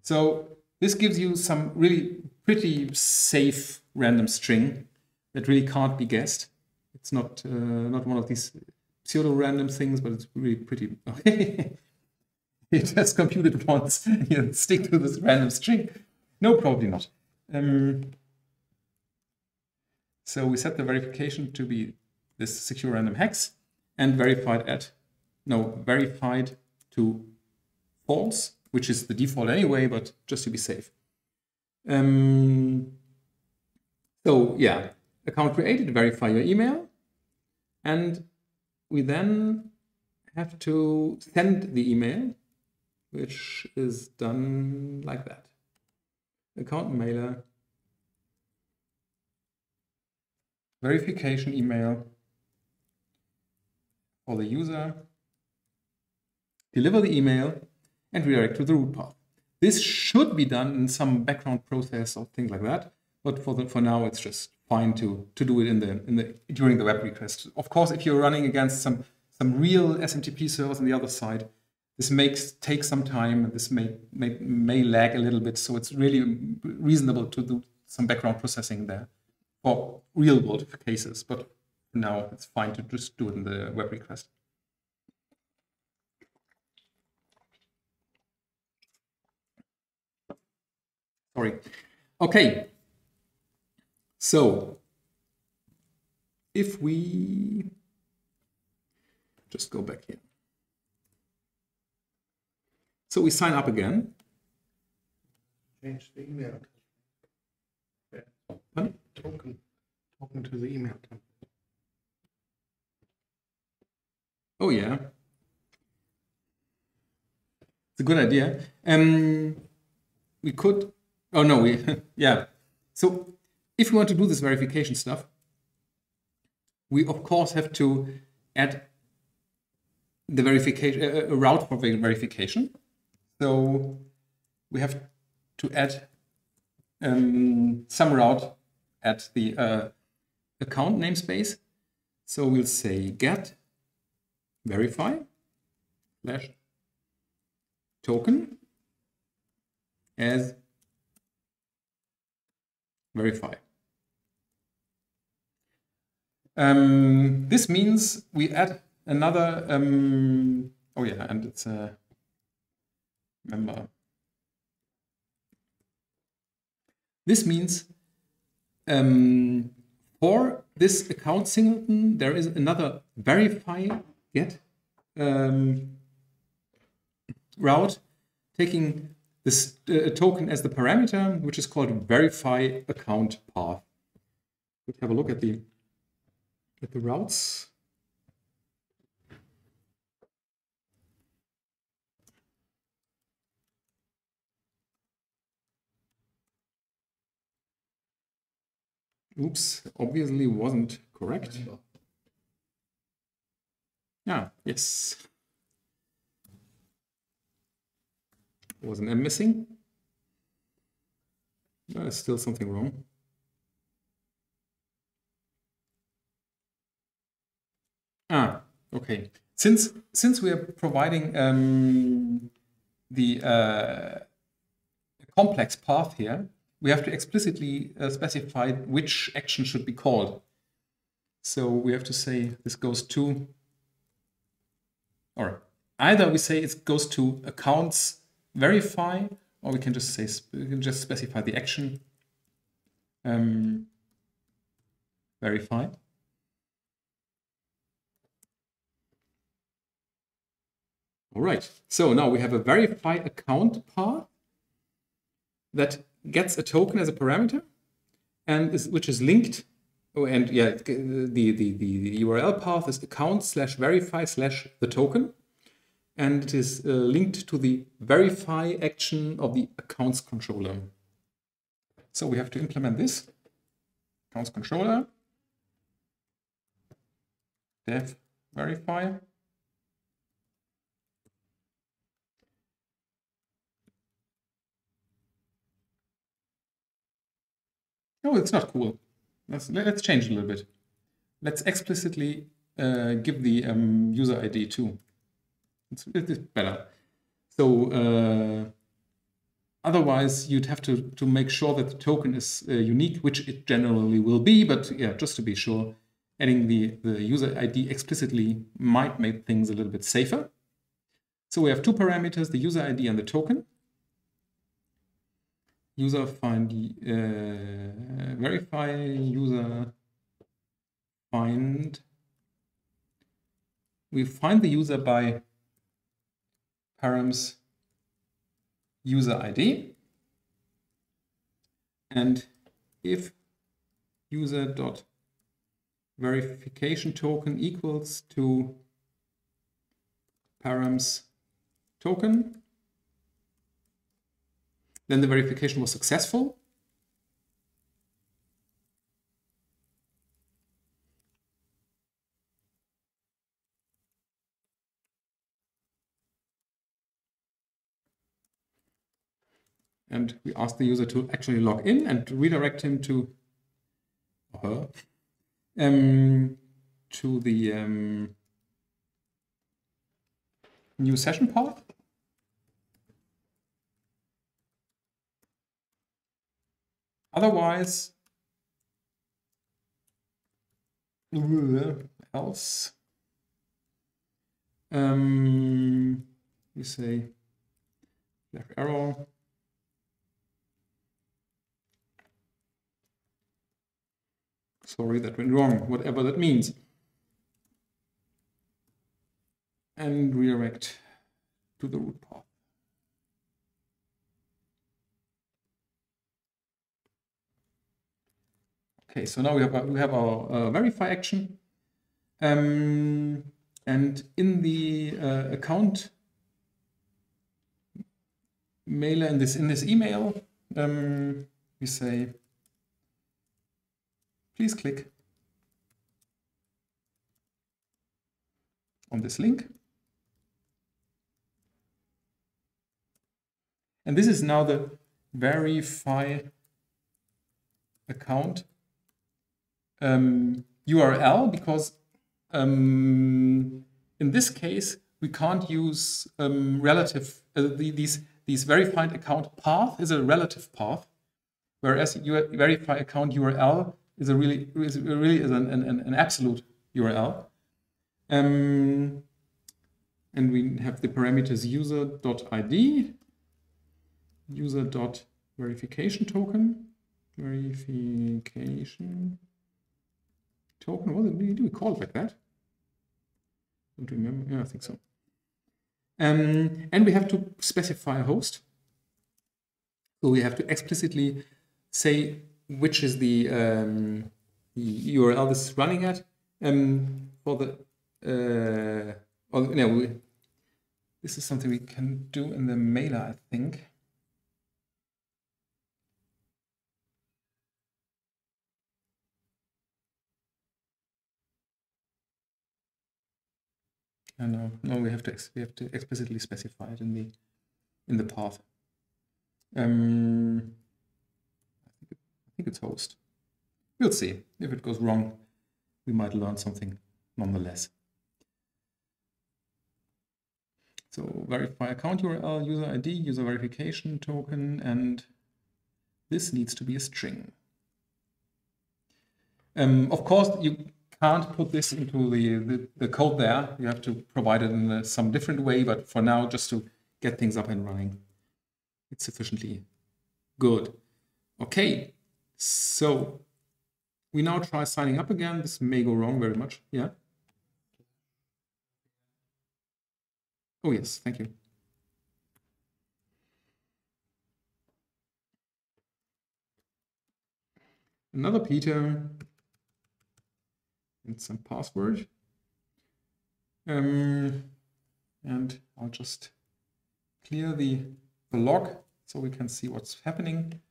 So this gives you some really pretty safe random string that really can't be guessed. It's not one of these pseudo-random things, but it's really pretty. Okay. It has computed once. You stick to this random string. No, probably not. So we set the verification to be this secure random hex and verified to false, which is the default anyway, but just to be safe. So yeah, account created, verify your email, and we then have to send the email, which is done like that. Account mailer, verification email for the user, deliver the email, and redirect to the root path. This should be done in some background process or things like that, but for now it's just fine to do it during the web request. Of course, if you're running against some real SMTP servers on the other side, this take some time, and this may lag a little bit. So it's really reasonable to do some background processing there for real world cases. But now it's fine to just do it in the web request. Sorry. Okay. So if we just go back here. So we sign up again. Change the email. Pardon? Token to the email template. Oh yeah. It's a good idea. We could, oh no, yeah. So if we want to do this verification stuff, we of course have to add the verification, a route for verification. So we have to add some route at the account namespace. So we'll say get verify / token as verify. This means we add another, oh yeah, and it's a member. This means for this account singleton, there is another verify get route taking this token as the parameter, which is called verify account path. Let's have a look at the routes. Oops, obviously wasn't correct. Ah, yes. Was an M missing? There's still something wrong. Ah, okay. Since we are providing the complex path here, we have to explicitly specify which action should be called. So we have to say this goes to, or either we say it goes to accounts verify, or we can just say specify the action verify. All right, so now we have a verify account path that gets a token as a parameter and which is linked. Oh, and yeah, the URL path is account / verify / the token. And it is linked to the verify action of the accounts controller. So we have to implement this. Accounts controller, dev verify. Oh, it's not cool. Let's change it a little bit. Let's explicitly give the user ID too. It's better. So otherwise, you'd have to make sure that the token is unique, which it generally will be. But yeah, just to be sure, adding the user ID explicitly might make things a little bit safer. So we have two parameters, the user ID and the token. User find verify user find. We find the user by params user ID, and if user dot verification token equals to params token, then the verification was successful. And we ask the user to actually log in and redirect him to, oh, her to the new session path. Otherwise, else, we say left arrow. Sorry, that went wrong, whatever that means. And redirect to the root path. Okay, so now we have our verify action, and in the account mailer in this email, we say, please click on this link. And this is now the verify account URL, because in this case we can't use relative. These verified account path is a relative path, whereas your verify account URL is an absolute URL. And we have the parameters user.id, user.verification token, verification token. What do we call it like that? Don't remember. Yeah, I think so. And we have to specify a host. So we have to explicitly say which is the URL this is running at. For the this is something we can do in the mailer, I think. No, we have to explicitly specify it in the path. I think it's host. We'll see. If it goes wrong, we might learn something nonetheless. So verify account URL, user ID, user verification token, and this needs to be a string. Of course, you can't put this into the code there. You have to provide it in some different way, but for now, just to get things up and running, it's sufficiently good. Okay, so we now try signing up again. This may go wrong very much. Yeah. Oh yes, thank you. Another Peter. And some password. And I'll just clear the log so we can see what's happening.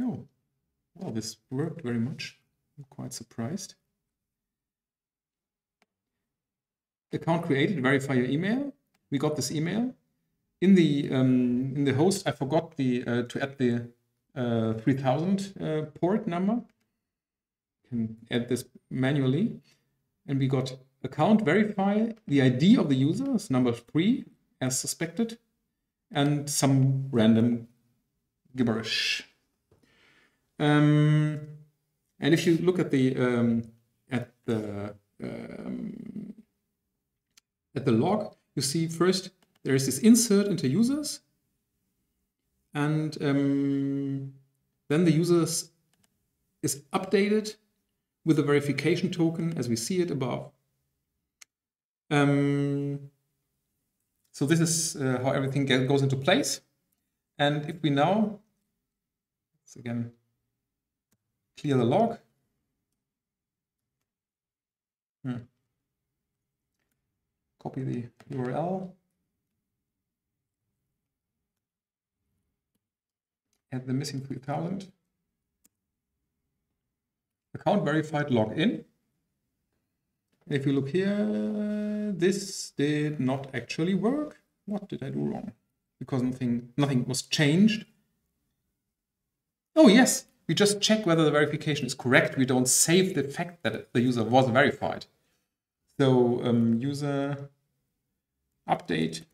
Oh, well, this worked very much. I'm quite surprised. Account created, verify your email. We got this email. In the host, I forgot to add the 3000 port number. Can add this manually, and we got account verify, the ID of the user is number 3 as suspected, and some random gibberish. And if you look at the log, you see first there is this insert into users, and then the users is updated with the verification token as we see it above. So this is how everything goes into place. And if we now, let's again clear the log. Copy the URL. Add the missing 3000. Account verified login. If you look here, this did not actually work. What did I do wrong? Because nothing was changed. Oh yes, we just check whether the verification is correct. We don't save the fact that the user was verified. So user update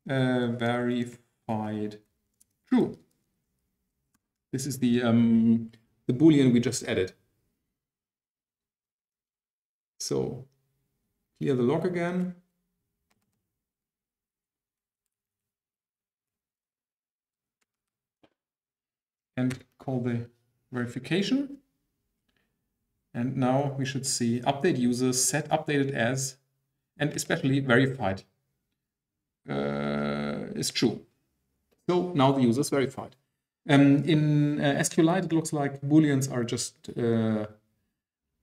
verified true. This is the Boolean we just added. So clear the log again. And call the verification. And now we should see update user set updated as, and especially verified is true. So now the user is verified. In SQLite, it looks like Booleans are just 0,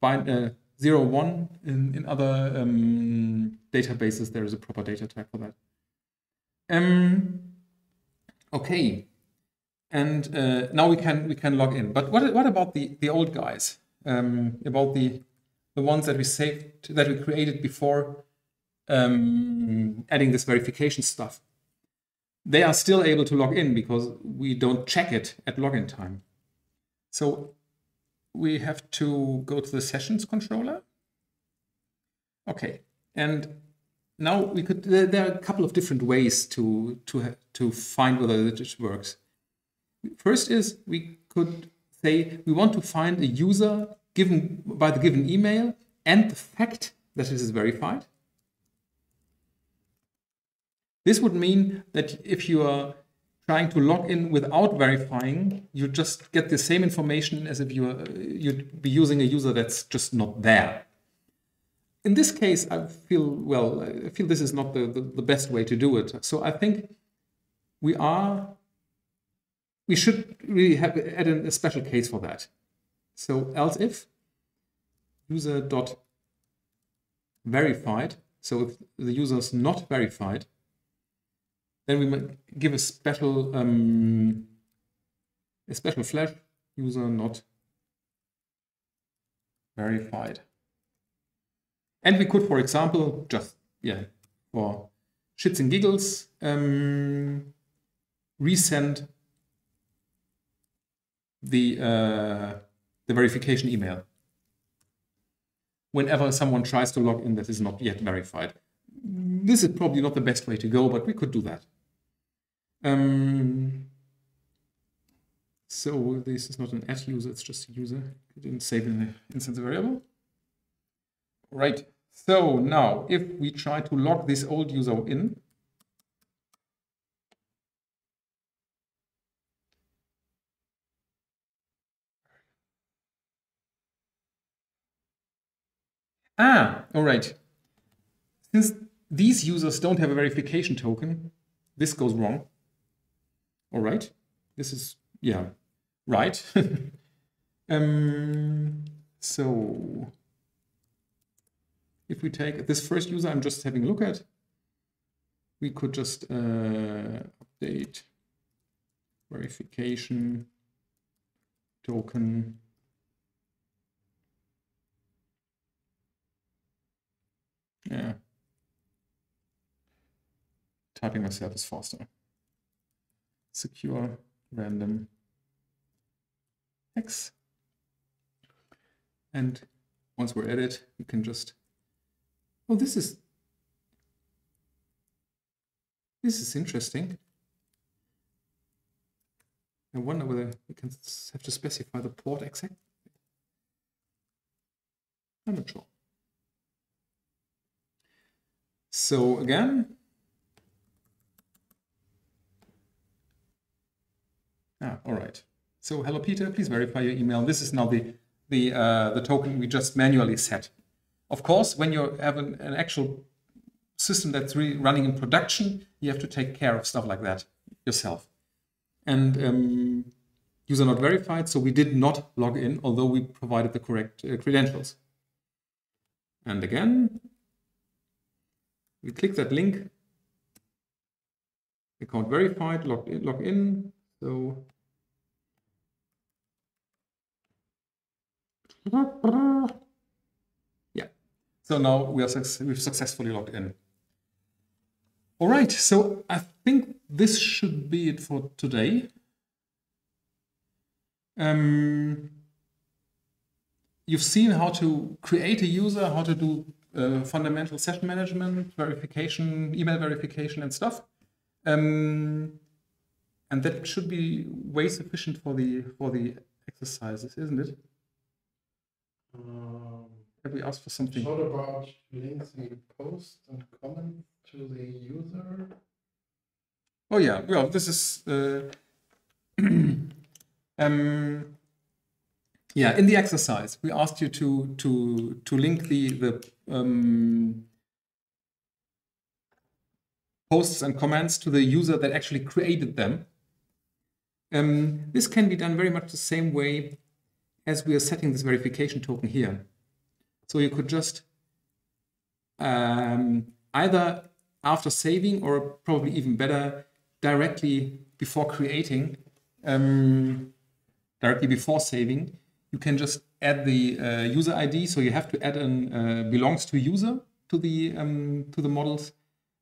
1. In other databases, there is a proper data type for that. Okay. And now we can log in. But what about the old guys? About the ones that we saved, that we created before adding this verification stuff. They are still able to log in because we don't check it at login time. So we have to go to the sessions controller. Okay, and now we could. There are a couple of different ways to find whether it works. First is we could say we want to find a user given by the given email and the fact that it is verified. This would mean that if you are trying to log in without verifying, you just get the same information as if you'd be using a user that's just not there. In this case, I feel this is not the best way to do it. So I think we should really add a special case for that. So else if user.verified, so if the user is not verified, then we might give a special flash user not verified. And we could, for example, just for shits and giggles, resend the verification email whenever someone tries to log in that is not yet verified. This is probably not the best way to go, but we could do that. So this is not an add user, it's just a user. We didn't save in the instance variable. Right. So now if we try to log this old user in, all right. Since these users don't have a verification token, this goes wrong. All right. This is, right. So if we take this first user I'm just having a look at, we could just update verification token. Yeah. Typing myself is faster. Secure random X. And once we're at it, we can just, oh, this is interesting. I wonder whether we can have to specify the port exactly. I'm not sure. So again, all right. So hello Peter, please verify your email. This is now the token we just manually set. Of course, when you have an actual system that's really running in production, you have to take care of stuff like that yourself. And user not verified, so we did not log in, although we provided the correct credentials. And again, we click that link, account verified, log in. So yeah, so now we've successfully logged in. All right, so I think this should be it for today. You've seen how to create a user, how to do fundamental session management, verification, email verification and stuff. And that should be way sufficient for the exercises, isn't it? Have we asked for something? What about linking posts and comments to the user? Oh yeah, well, this is yeah, in the exercise we asked you to link the posts and comments to the user that actually created them. This can be done very much the same way as we are setting this verification token here. So you could just either after saving, or probably even better, directly before creating, directly before saving, you can just add the user ID. So you have to add an belongs to user to the models,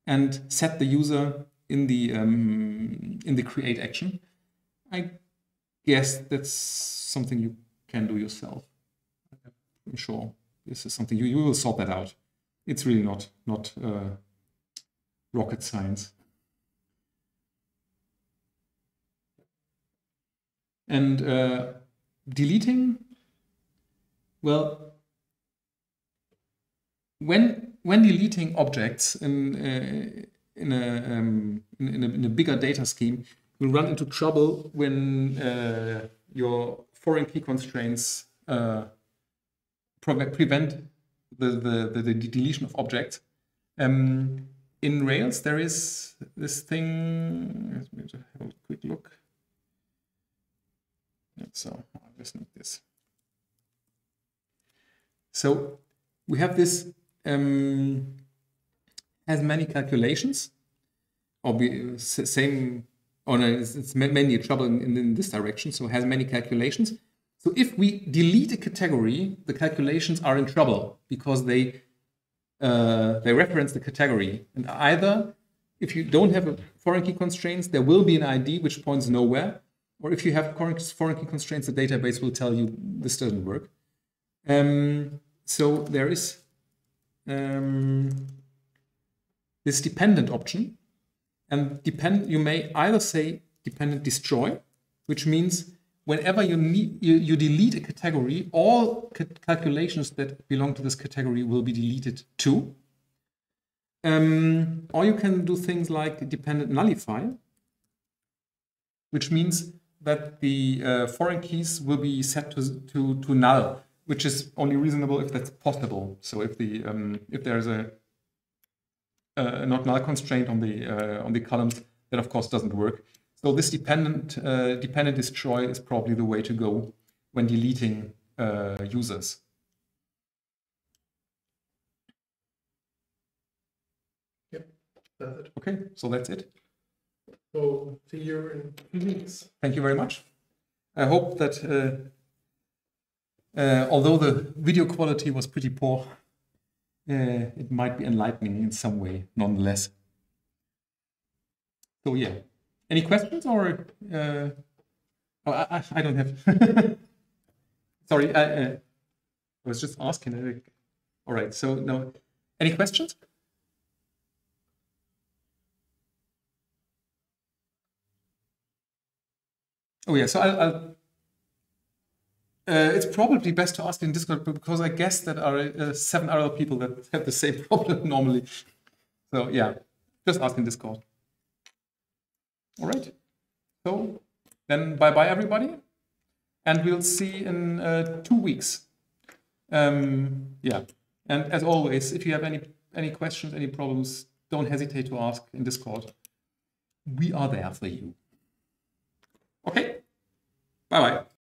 and set the user in the create action. I guess that's something you can do yourself. I'm sure this is something you will sort that out. It's really not rocket science. And deleting, well, when deleting objects in a bigger data scheme, you'll run into trouble when your foreign key constraints prevent the deletion of objects. In Rails, there is this thing. Let me just have a quick look. So I just need this. So we have this has many calculations, or same. Oh no, it's mainly trouble in this direction. So it has many calculations. So if we delete a category, the calculations are in trouble because they reference the category. And either if you don't have foreign key constraints, there will be an ID which points nowhere. Or if you have foreign key constraints, the database will tell you this doesn't work. So there is this dependent option. And you may either say dependent destroy, which means whenever you delete a category, all calculations that belong to this category will be deleted too. Or you can do things like dependent nullify, which means that the foreign keys will be set to null, which is only reasonable if that's possible. So if there's a not null constraint on the columns, that of course doesn't work. So this dependent destroy is probably the way to go when deleting users. Yep, that's it. Okay, so that's it. So see you in 2 weeks. Thank you very much. I hope that although the video quality was pretty poor, it might be enlightening in some way, nonetheless. So yeah, any questions or? I don't have. Sorry, I was just asking. All right, so no, any questions? Oh yeah, so I'll it's probably best to ask in Discord because I guess that are 7 other people that have the same problem normally. So yeah, just ask in Discord. All right. So then bye-bye everybody. And we'll see in 2 weeks. Yeah. And as always, if you have any questions, any problems, don't hesitate to ask in Discord. We are there for you. Okay. Bye-bye.